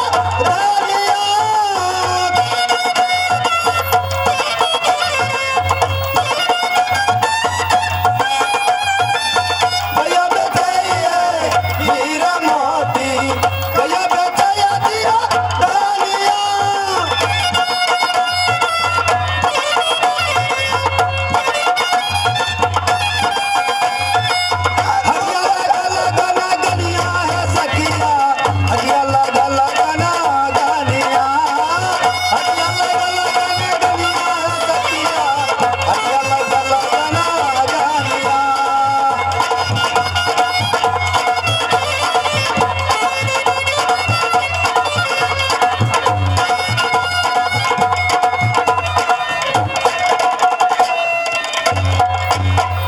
C: रानिया कयो बेटैया हीरा मोती कयो बेटैया जीरा रानिया हटिया लगा लगा ना गलिया है सखिया हटिया लगा लगा ना गलिया हटिया लगा लगा ना गलिया है सखिया हटिया लगा लगा ना गलिया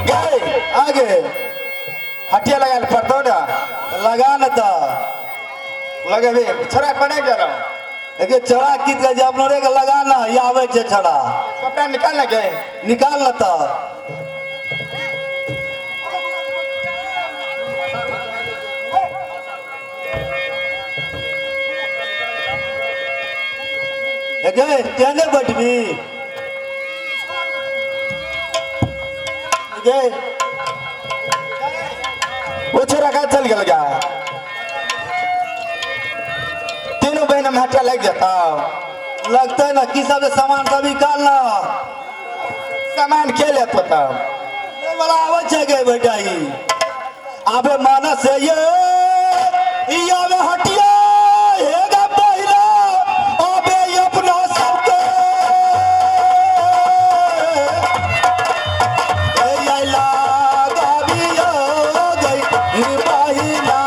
A: गए
C: आगे
A: हटिया लगा पड़तो ना
C: लगा न तो
A: लगे भी छोरा बने जा रहा
C: देखिए चढ़ा कित का जब नरे का लगाना ये आवे छे छड़ा
A: कपड़ा निकाल गए
C: निकाल न तो देखिए तेने बैठबी देखिए
A: वो छोरा का चल गया तीनों बहन में हटिया लग जाता
C: लगता है ना कि सब से सामान सब निकालना
A: सामान के ले तो तब
C: ये वाला आवे छे गे बेटा ही आबे मानस है ये आवे हटिया हेगा पहिला आबे ये अपना सबके ए आइला गाबियो गई पहिला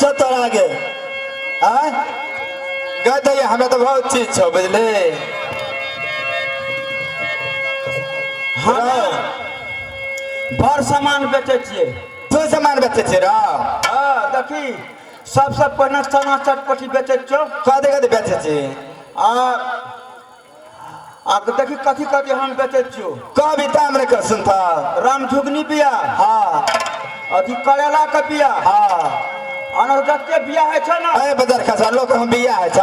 C: पूछो तो आगे आय
B: कह दिए हमें तो बहुत चीज छो बुझले।
A: हाँ भर सामान बेचे छिए।
B: तू सामान बेचे छे रा
A: हाँ देखी सबसे पहले चना चटपटी बेचे छो।
B: कदे कदे बेचे छे
A: आ देखी कथी कथी हम बेचे छियो।
B: कभी ताम रे कर सुनता
A: राम झुगनी बिया
B: हाँ
A: अथी करेला के बिया
B: हाँ
A: अनरजत के बिया है छ ना।
B: अरे बाजार खसा लोग हम बिया है छे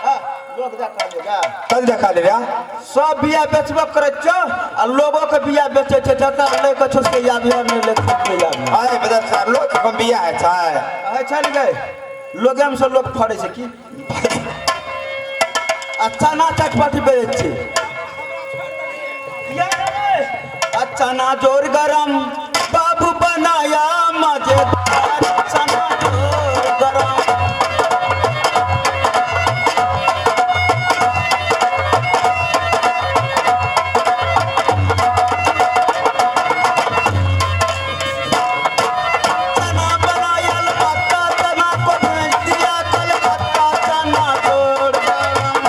A: हाँ, लोग देखा लेगा
B: कद देखा ले रा
A: सब बिया बेचबो करे छ आ लोगों के बिया बेचे छ जता ले के छोस के याद है नहीं ले के याद है।
B: अरे बाजार खसा लोग हम बिया है छे
A: है चल गए लोगे में से लोग फड़े से की अच्छा ना चटपटी बेचे छी। अच्छा ना जोर गरम बाबू बनाया मजेदार चना जोर गरम। चना बनाया लपत्ता चना को भेज दिया कलकत्ता चना जोर गरम।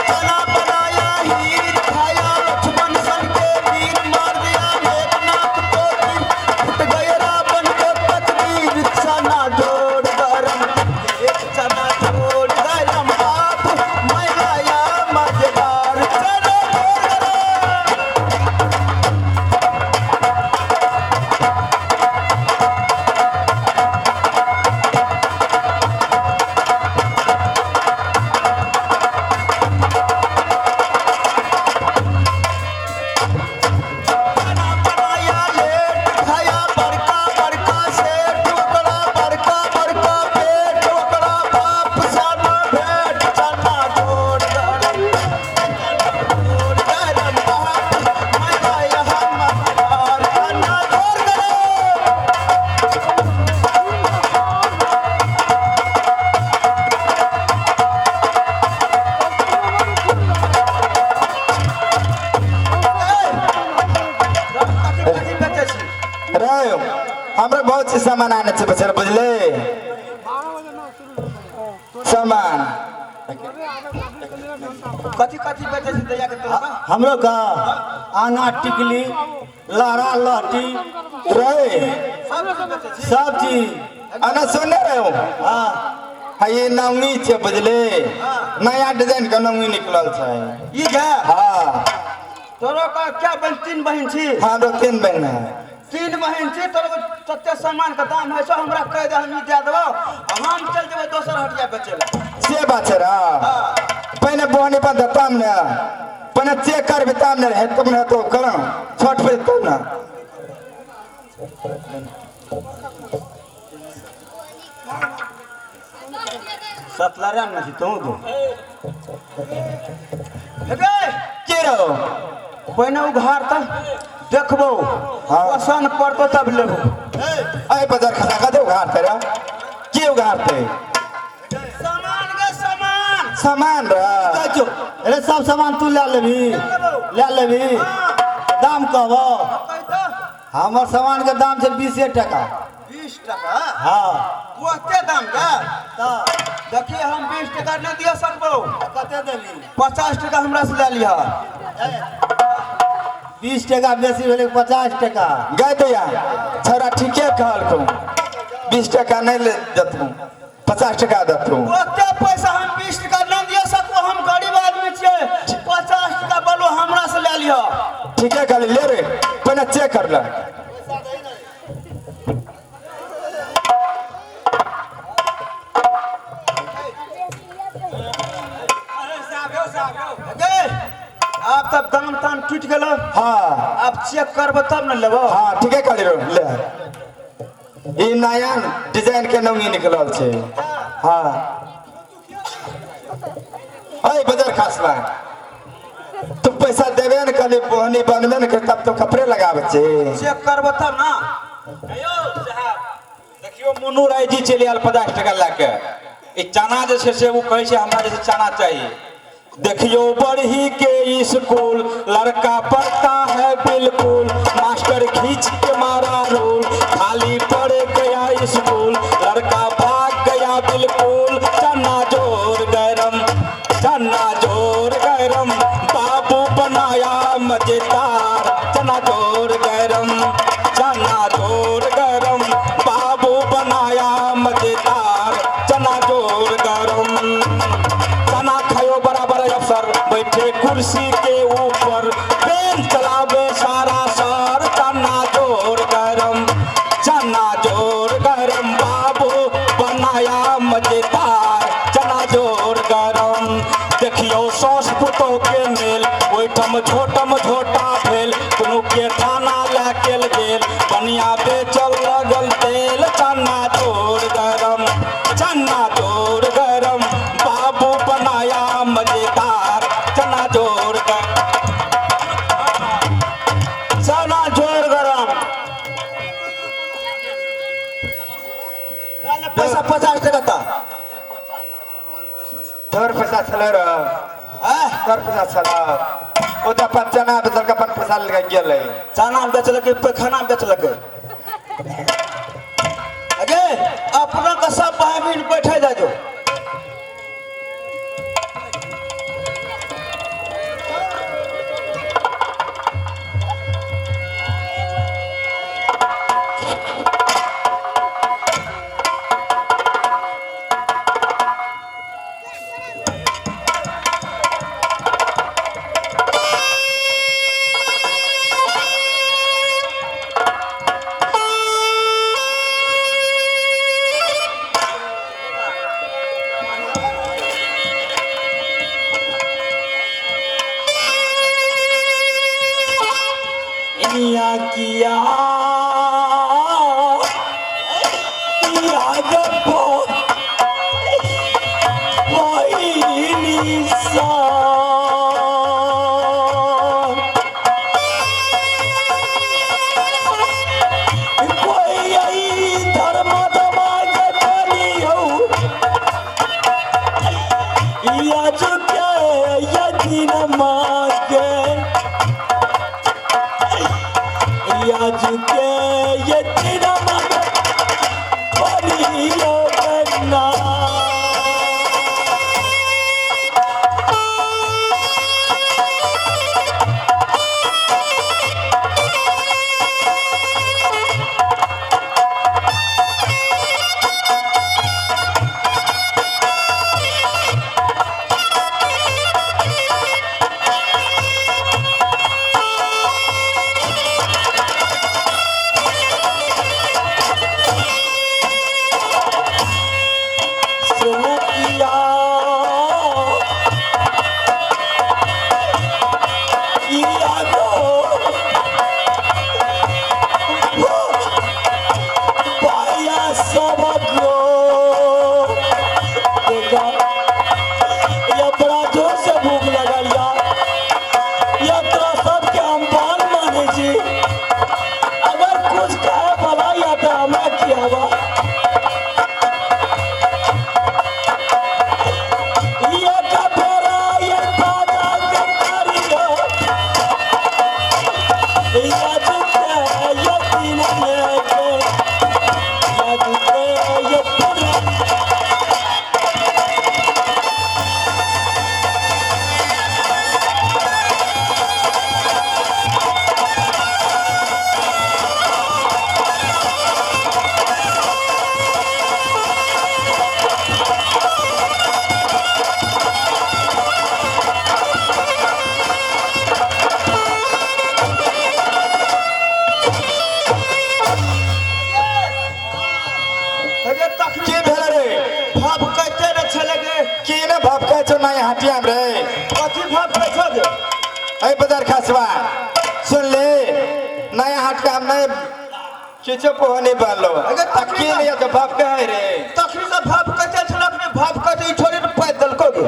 A: चना बनाया हीर खाया लक्ष्मण सन के वीर मार दिया मेघनाथ को तीर फुट गए रावण के तकदीर। चना जोर गरम एक चना जोर गरम आप मैं लाया मजेदार चना जोर गरम। चना बनाया लेट खाया बड़का बड़का सेठ ओकरा बड़का बड़का पेट ओकरा बाप सन भेट। चना जोर गरम जोर गरम बाप मैं लाया मजेदार चना जोर गरम। कथी बेचे छी।
B: रे हमरा बहुत से सामान आने छे बचर बुझले सामान
A: कथी कथी बेचे छी दैया के तोरा
C: हमरो का आना टिकली लहरा लहटी
B: रे
A: सब बेचे छी।
C: सब चीज
B: अना सुने रहे हो
C: हाँ
B: हाँ ये नौनी छे बुझले नया डिजाइन का नौनी निकलल छे
A: ई गे
B: हाँ
A: तोरो का क्या बहन तीन बहन छी।
B: हम लोग 3 बहन है
A: तीन बहन छी तोरो तते सामान का दाम है सो हमरा कह दे हम ई दे देबो हम चल जेबै दोसर हटिया बेचे ला।
B: से बात छे रा पहले बोहनी पर दताम ने पहले चेक कर बताम ने है तब ने तो करो छोट पे तब ना
A: सतलारा में छी तू दो हेगे
B: के रहो
A: पहिने उघार त देखबो
B: हाँ।
A: पसंद पड़तो तब लेबो।
B: अरे बाजार खसा का दे उघार तेरा के उघारते
A: सामान के सामान
B: सामान रा
C: जो अरे सब सामान तू ले लेबी दाम कहबो
A: कह तो
C: हमर सामान के दाम छै 20 टका
A: 20 टका
C: हाँ
A: ओते दाम का
C: तो
A: देखिए हम 20 टका नहीं दिया सकबो
C: कते देबी
A: 50 टका हमरा से ले लिहा।
C: 20 टका बेसी भेलै 50 टका
B: गए दैया छोरा ठीके कहल को 20 टका नहीं ले दतू 50 टका दतू
A: ओते पैसा हम 20 टका नहीं दिया सकबो हम गरीब आदमी छिए 50 टका बोलो हमरा से ले लिहा।
B: ठीके कहली ले रे पहले चेक कर ले
A: गे आप तब दाम ताम टूट गेलो
B: हाँ
A: आप चेक करबो तब न लेबो।
B: हाँ ठीके कहली रो ले ई नया डिजाइन के नौनी निकलल छे हाँ अरे बाजार खासला तू पैसा देबे न कहली बोहनी बनबे न कर तब तो कपड़े लगावे छे
A: चेक करबो तब ना।
E: अयो साहब देखियो मुन्नू राय जी चले आल 50 टका लाके ई चना जे छै से वो कहै छै हमरा जे छै चना चाहिए। देखियो बढ़ी के स्कूल लड़का पढ़ता है बिल्कुल मास्टर खींच के मारा रोल खाली पड़ गया स्कूल लड़का मजेदार चना जोर गरम, चना जोर गरम बाबू बनाया मजेदार चना जोर गरम। चना खायो बराबर अफसर बैठे कुर्सी के ऊपर, पेन चलावे सारा सर चना जोर गरम, चना जोर गरम बाबू बनाया मजेदार चना जोर गरम। देखियो सौस पुतो के मेल ओठम छोटम छोटा भेल, दुनू के थाना लैके गेल बनिया बेचल लगल तेल चना जोर गरम, चना जोर गरम बाबू बनाया मजेदार चना जोर गरम।
A: चना जोर गरम। पैसा 50 टका था।
B: तोर पैसा चला रहा, तोर पैसा चला। ओता पचना बेचल का अपन पैसा लगा गेले।
A: चना बेचलके पैखाना बेचलके। अगे अपना का सब भाई बहन बैठे जाजो।
C: किया किया यादव निशा कोई धर्म दमाग करी हो या चुके यदि न मांगे याजुके ये तेरा मन बलियो करना।
B: हटिया रे
A: कथी भाव कैसे दे
B: ऐ बाजार खसवा सुन ले नया हाट का मैं किछो को नहीं बालो
A: अगर
B: तकी नहीं तो बाप का है रे
A: तखनी से भाव कैसे छल अपने भाव कैसे छोड़े न पैदल को गे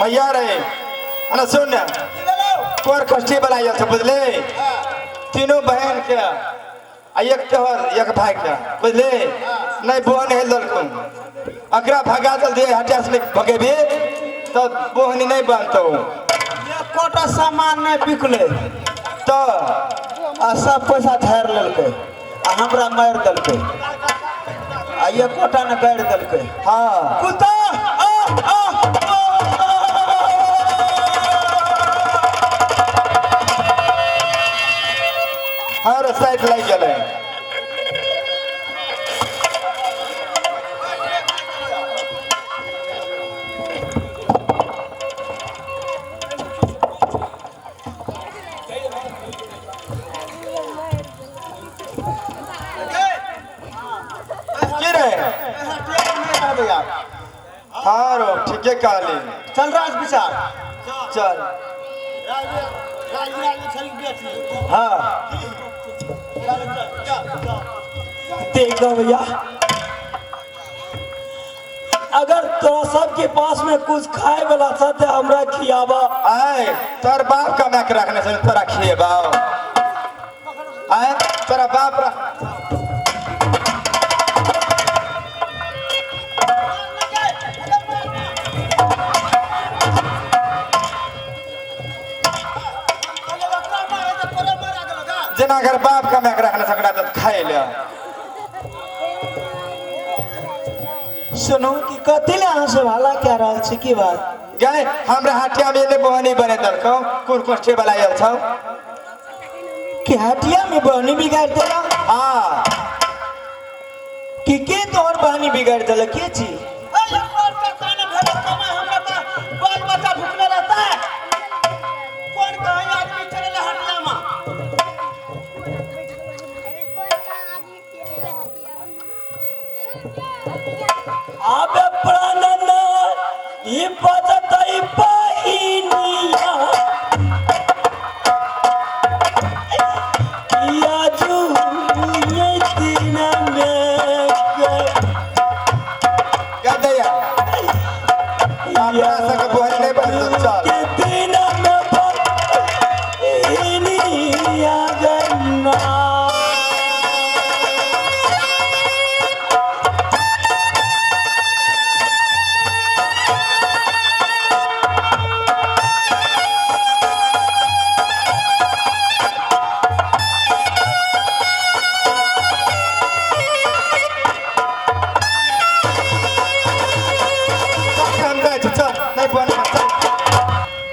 B: भैया रे अना सुन कोर कष्टी बनाया सब बुझले तीनों बहन के एक तोहर एक भाई के बुझले नहीं बोहन है लड़को अकरा भगा दल दे हटिया से भगेबे तो बोहनी नहीं बनतो
A: ये कोटा सामान नहीं बिकले
B: तो
A: आ सब पैसा धर लेलके हमरा मार दल के आइए कोटा न गाड़ दल के
B: हाँ
A: कुत्ता
B: हर साइड लग गए की रहे
A: भैया
B: हाँ रो ठीक है काली
A: चल राज विचार
B: चल
A: हाँ
C: देखो भैया, अगर तोरा सबके पास में कुछ खाए वाला था तो हमरा खियावा।
B: आए तोर बाप का मैक रखने से तोरा खिएबा आए तोरा बाप रख जना अगर बाप का मैक रखने सकता तो खाए ले
C: सुनो कि कथी ले अहाँ से भाला क्या रहल छी की बात
B: गए हमरा हटिया में ले बहनी बने दलको कुरकुष्ठे वाला आयल छौ
C: कि हटिया में बहनी बिगाड़ देला
B: हाँ
C: कि के तोहर बहनी बिगाड़ देला के छी अबे प्राणना ये बजतई बहिनिया याजू ये दिन में
B: गदया हमरा सके बहनी नहीं बने चल
C: के दिन में बहिनिया गन्ना
B: हम गए चल नहीं बने चल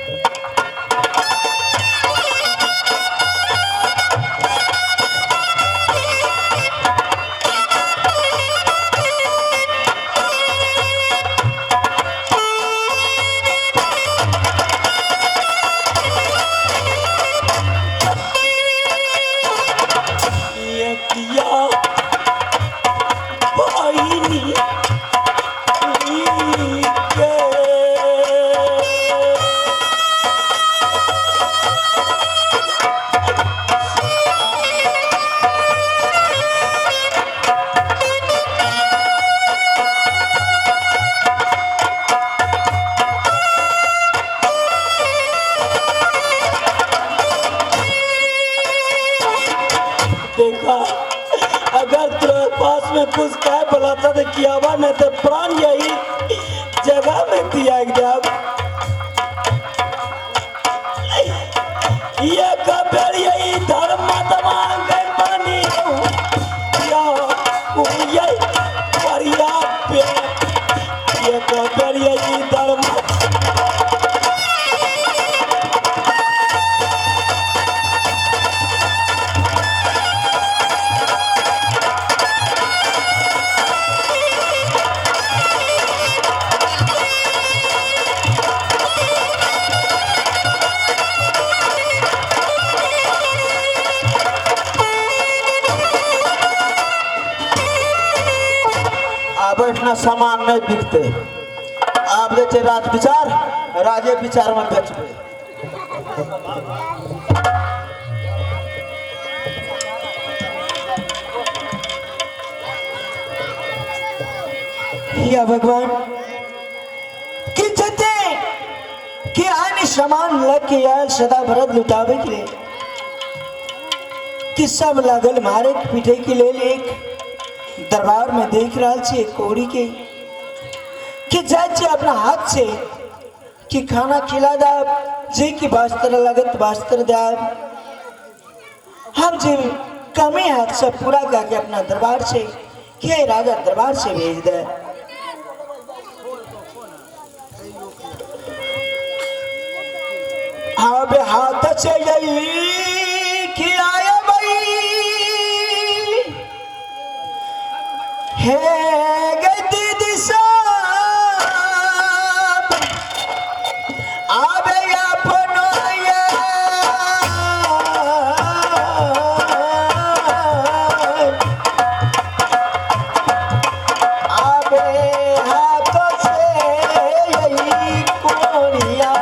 C: ये किया बहिनी के देखा अगर तेरे पास में कुछ कह बुलाता तो कियावा नहीं तो प्राण यही जगह में दिया जब ये कबर यही धर्म तमाम पानी या ये परिया पे ये कबर यही धर्म
A: अब इतना सामान नहीं बिकते आप जैसे राज विचार राजे विचार में बेचबे
C: या भगवान कि जते कि अन्य सामान लग के यार सदा भरत लुटावे के लिए कि सब लागल मारे पीटे के लेल एक दरबार में देख रहा छे कोड़ी के कि जाए अपना हाथ से कि खाना खिला दा जे कि वास्त्र लगत वास्त्र दा हम जे
B: कमी हक सब पूरा करके अपना दरबार से के राजा दरबार से भेज दे। अब हाथ से यही कि आया भाई है गति दिशा आबे अपनो आबे हाथ से यही कोरिया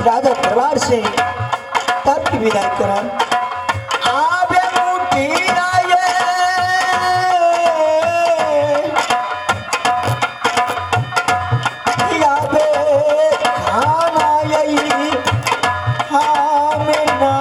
B: राजा दरबार से तब की विदाई करा। आबे मुठी राये आबे खाना यही हमें ना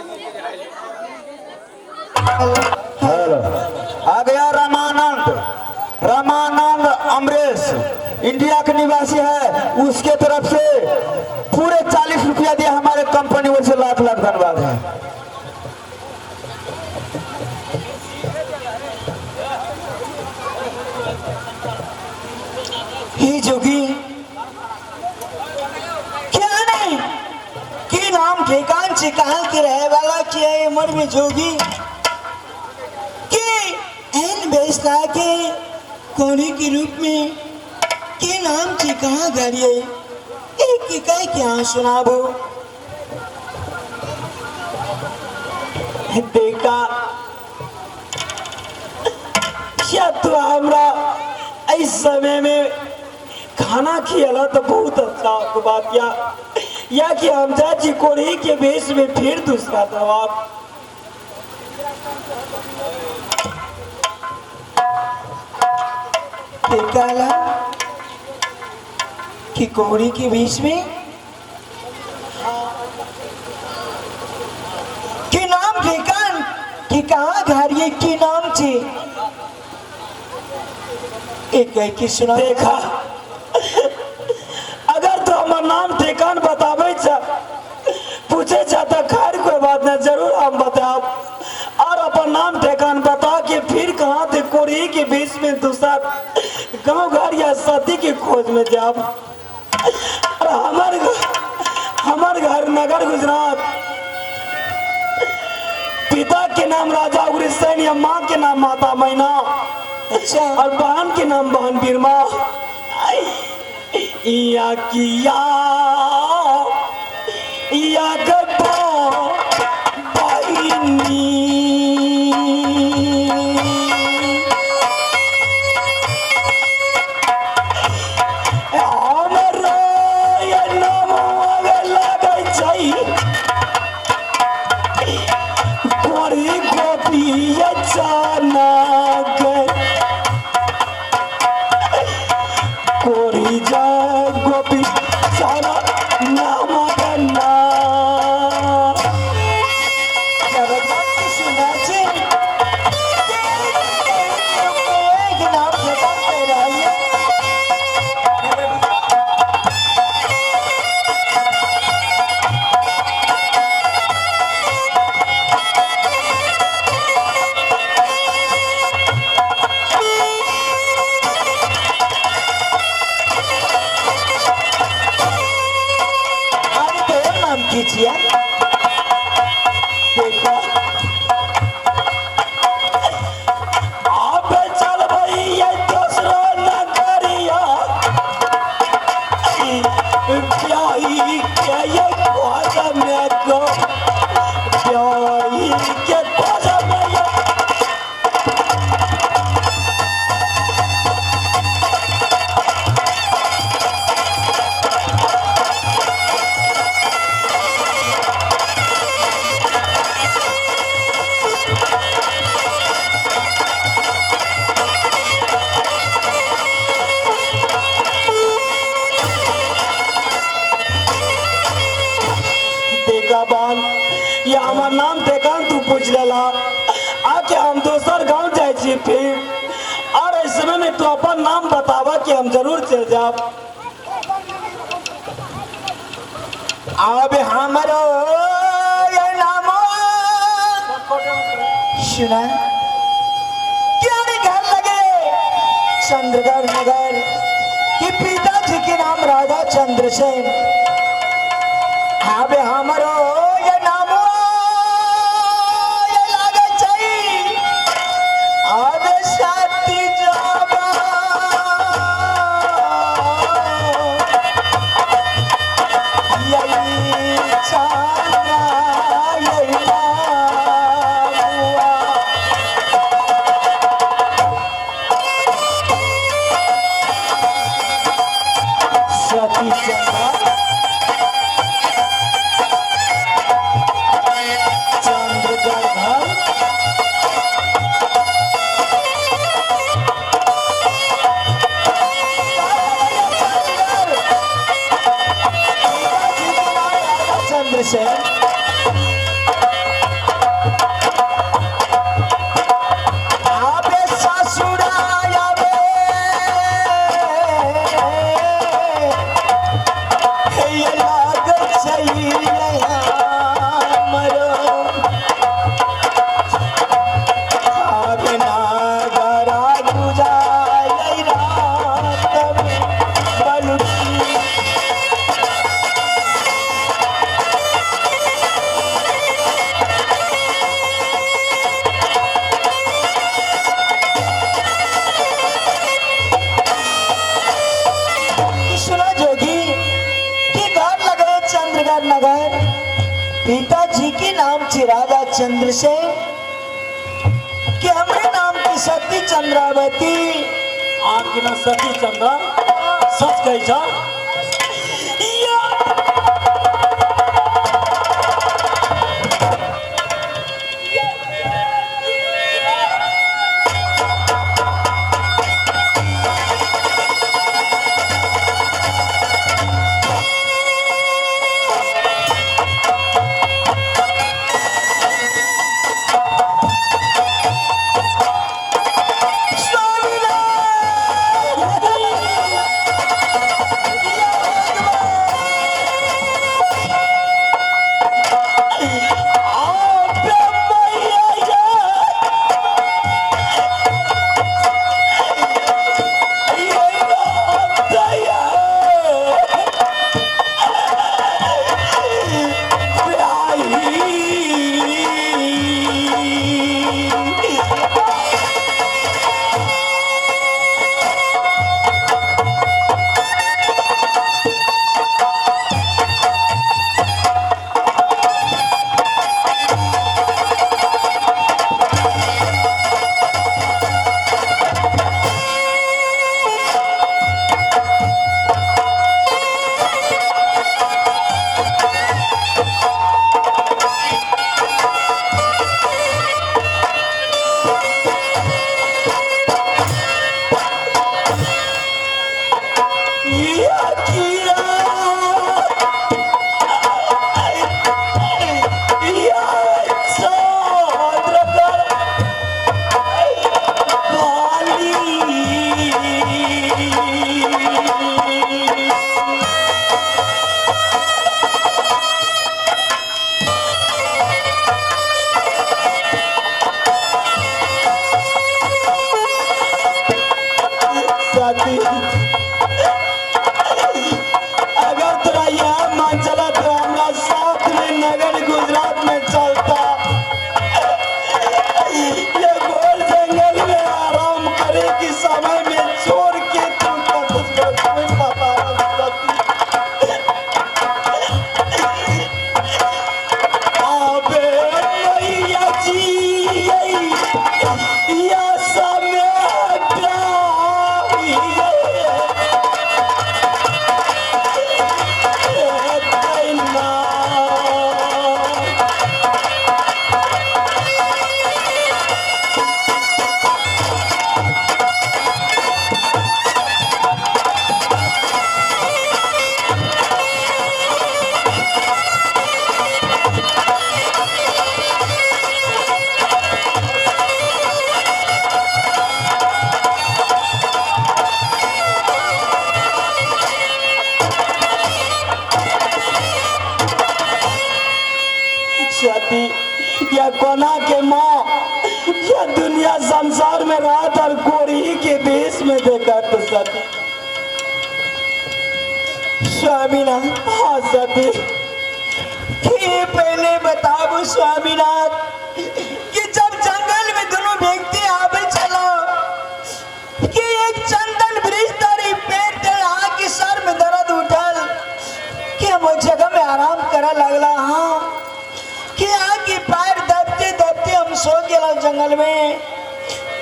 C: हेलो
A: आ गया रामानंद। रामानंद अमरेश इंडिया के निवासी है, उसके तरफ से पूरे 40 रुपया दिया हमारे कंपनी ओर से, लाख लाख धन्यवाद है।
B: हे जोगी, क्या नहीं कि नाम ठेकान से कहाँ के रहे वाला क्या है उम्र में जोगी कि एन बेचना के कोड़ी के रूप में के नाम से कहाँ घर है एक की कह क्या सुनाबो। देखा क्या तो हमरा इस समय में खाना खिला तो बहुत अच्छा बात या कि हम चाची कोड़ी के भेष में फिर दूसरा दबाव देखा कि कोड़ी के बीच में कि नाम ठेकान कि कहाँ घर ये की नाम से एक की सुना। देखा अगर तो हमार नाम ठेकान बतावे पूछे चाहता खैर कोई बात नहीं, जरूर हम बताओ और अपन नाम ठेकान बता के फिर कहाँ थे कोरी के बीच में दूसरा गांव घर या सती की खोज में जाओ। और हमार घर नगर गुजरात, पिता के नाम राजा उग्रसेन या माँ के नाम माता मैना, अच्छा, और बहन के नाम बहन बीरमा। या किया या गप्पा बाइनी हमरा या नाम अगर लगे छै कोरी गोपी या जाना कोरी जा गोपी सारा नाम करना सुना नाम कीजिए। देखो आप चल भैया दूसरा नगरिया प्याई के ये ख्वाजा में को प्याई के ख्वाजा में या हमार नाम ठेकान तू पूछ लेला आके हम दोसर गांव जाए छी फिर और इस समय में तू अपन नाम बतावा कि हम जरूर चल जाब। अब हमारो ये नाम सुना क्या घर लगे चंद्रगढ़ नगर कि पिताजी के नाम राजा चंद्रसेन। अब हमारो पिताजी के नाम थे राजा चंद्रसेन, कि हमारे नाम की सती चंद्रावती।
C: आपके ना सती चंद्रा सच कही जा।
B: सती या कोना के माँ या दुनिया संसार में रात और कोरी के देश में देखा तो सती स्वामीनाथ। हाँ सती, कि पहले बताओ स्वामीनाथ कि जब जंगल में दोनों व्यक्ति आवे चला कि एक चंदन वृक्ष तारी पेड़ टेढ़ा के सर में दर्द उठल कि हम वो जगह में आराम करा लगला। हाँ कि आगे पैर दबते दबते हम सो गया जंगल में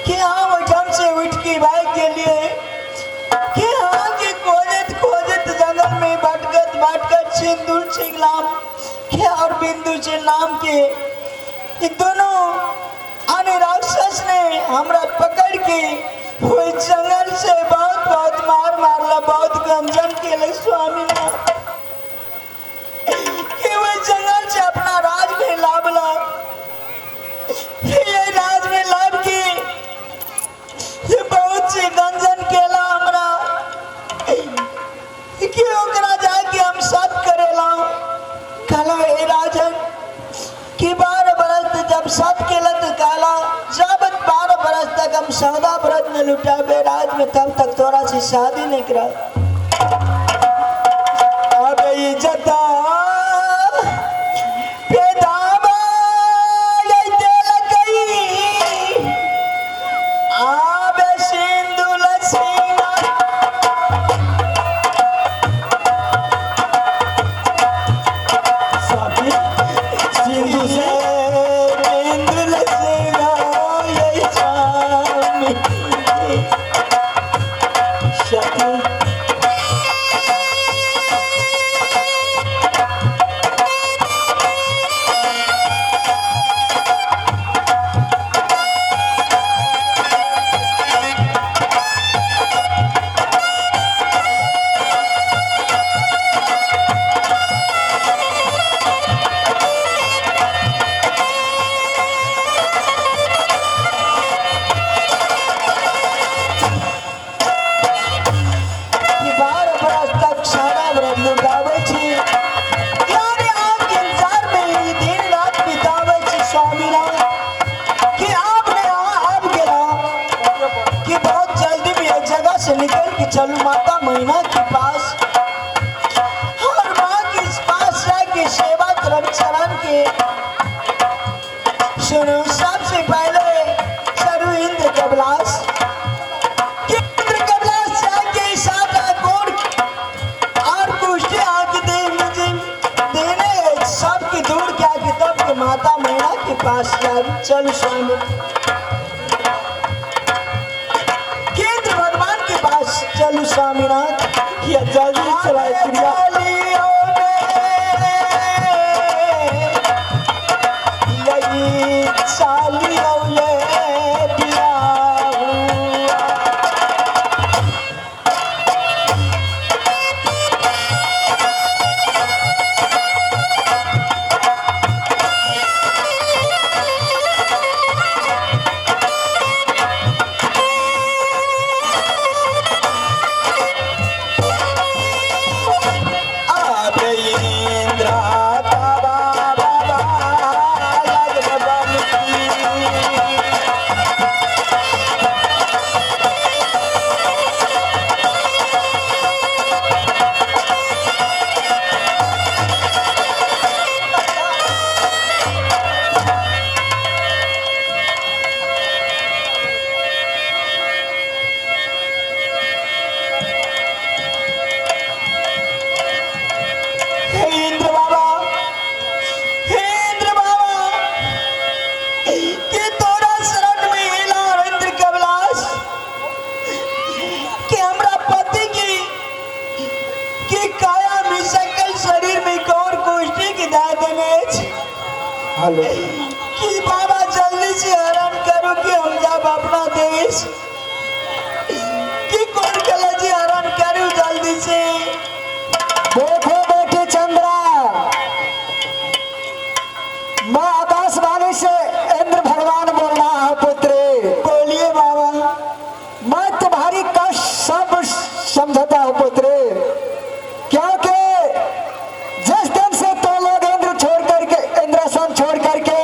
B: कि हाँ वो जम से उठ के बाइक के लिए कि हाँ कि खोजत खोजत जंगल में भटकत भटकत सिंदूर सिंगलाम के और बिंदु से नाम के ये दोनों आने राक्षस ने हमरा पकड़ के वो जंगल से बहुत बहुत मार मारला, बहुत गंजन के लिए स्वामी ने कि वो जंगल से अपना राज में लाभला। ये राज में लाभ की ये बहुत सी गंजन केला हमरा कि ओकरा जाके हम सब करेला। कहला हे राजन कि 12 बरस जब सब केला तो कहला जब 12 बरस तक हम सौदा व्रत न लुटावे राज में तब तक तोरा से शादी नहीं करा। अब इज्जत चलू माता मैना के पास और माँ के पास जाके सेवा करम चरण के। सुनो सबसे पहले चलू इंद्र कबलास जाके सादा कोड और कुछ आके दे मुझे देने सबकी दूर क्या कि तब के माता मैना के पास चल स्वामी केंद्र भगवान के पास चलू स्वामीनाथ या जल्दी चलाए प्रिया
C: हेलो
B: कि बाबा जल्दी से हरण करो कि हम जब अपना देश कि कौन कलजी हरण करो जल्दी से।
C: देखो बेटे चंद्रा, मैं आकाशवाणी से इंद्र भगवान बोल रहा हूँ पुत्र।
B: बोलिए बाबा।
C: मैं तुम्हारी कष्ट सब समझता हूँ पुत्र, क्योंकि जिस दिन से तो लोग इंद्र छोड़ करके इंद्रासन छोड़ करके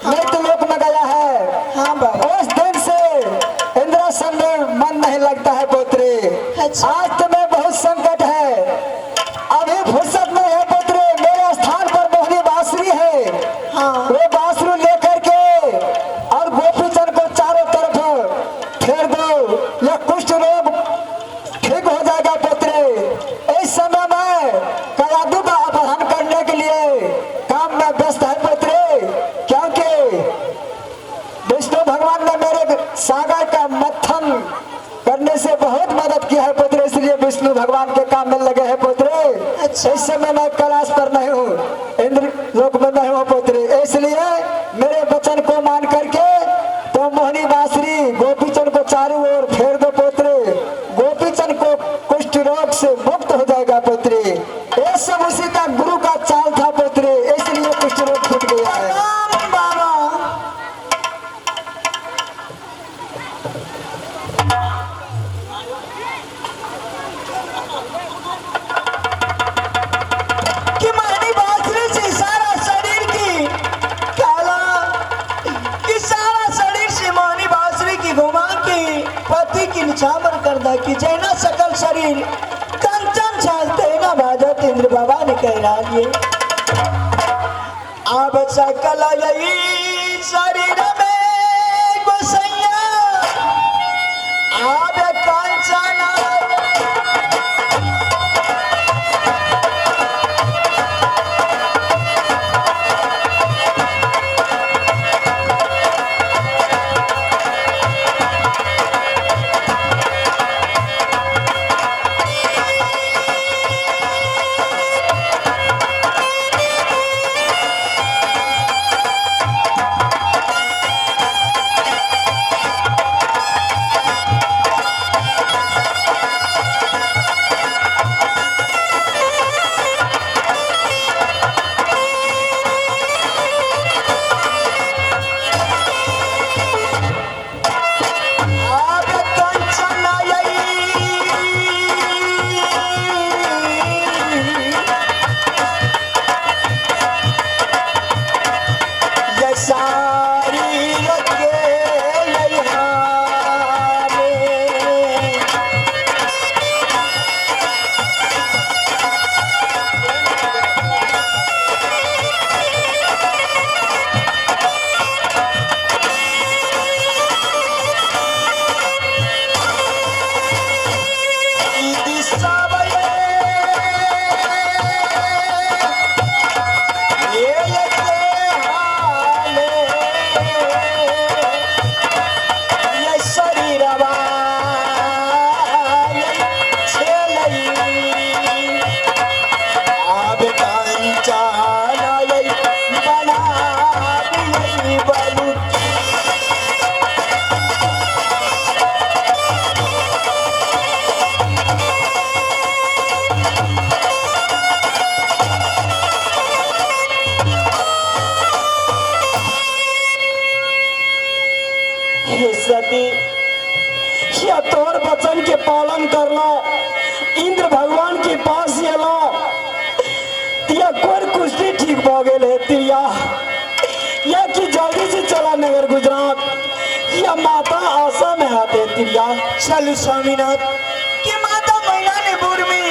C: मृत्यु लोक में गया है,
B: हाँ बाबा।
C: उस दिन से इंद्रासन में मन नहीं लगता है पुत्र।
B: अच्छा।
C: आज तुम्हें बहुत संकट है, अभी फुर्सत नहीं है पुत्र। मेरे स्थान पर मोहनी बांसुरी है,
B: हाँ।
C: वो बांसुरी लेकर के और गोपीचंद को चारों तरफ फेर दो, या कुष्ठ रोग ठीक हो जाएगा पुत्र। इस समय में कयादू का अपहरण करने के लिए काम में व्यस्त है पुत्र, क्योंकि विष्णु भगवान ने मेरे सागर का मत्थन करने से बहुत मदद किया है पुत्र, इसलिए विष्णु भगवान के काम में लगे हैं पुत्र।
B: अच्छा।
C: इस समय मैं कैलाश पर नहीं हूँ, इंद्र लोक में नहीं हूँ पुत्र, इसलिए मेरे वचन को मान करके तो मोहनी बांसुरी गोपीचंद को चारों ओर फेर दो पुत्र। गोपीचंद को कुष्ठ रोग से मुक्त हो जाएगा पुत्र। ये सब उसी का गुरु का चाल था पुत्र, इसलिए कुष्ठ रोग छूट गया है।
B: राम बाबा। कि मोहनी बांसुरी से सारा शरीर की काला कि सारा शरीर से मोहनी बांसुरी की घुमा के पति की निछावर कर दा कि जैना सकल शरीर कंचन छालते ना बाजत इंद्र बाबा ने कह रहा ये अब सकल यही शरीर में गोसैया अब कंचन पालन करलो, इंद्र भगवान के पास एलो, तिया कोर कुश्ती ठीक भ गेल है तिया, या कि जल्दी से चला नगर गुजरात, या माता आशा में आते तिया। चलू स्वामीनाथ कि माता महीना ने बुर में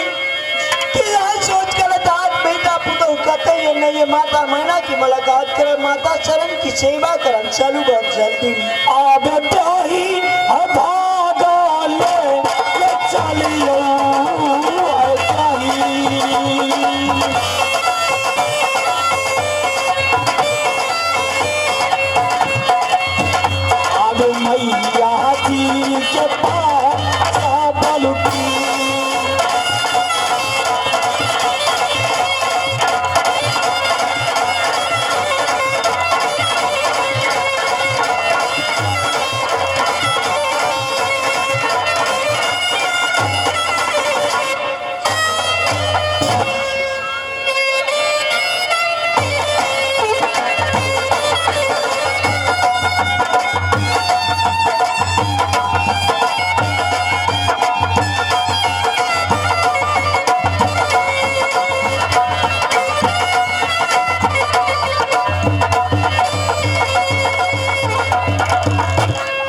B: कि यहाँ सोच कर दाद बेटा पुतो कहते हैं नहीं, ये माता महीना की मुलाकात करे, माता चरण की सेवा करन। चलू बहुत जल्दी अब तो ही भागा ले चलियो अब मैया जी के पास बलुकी।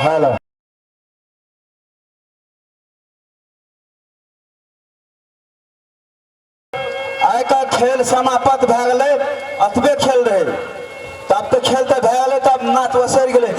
A: हेलो आइ का खेल समाप्त भए गेलै, अतबे खेल रहे, तब तो खेलते भए गेलै, तब नाच बसरि गेलै।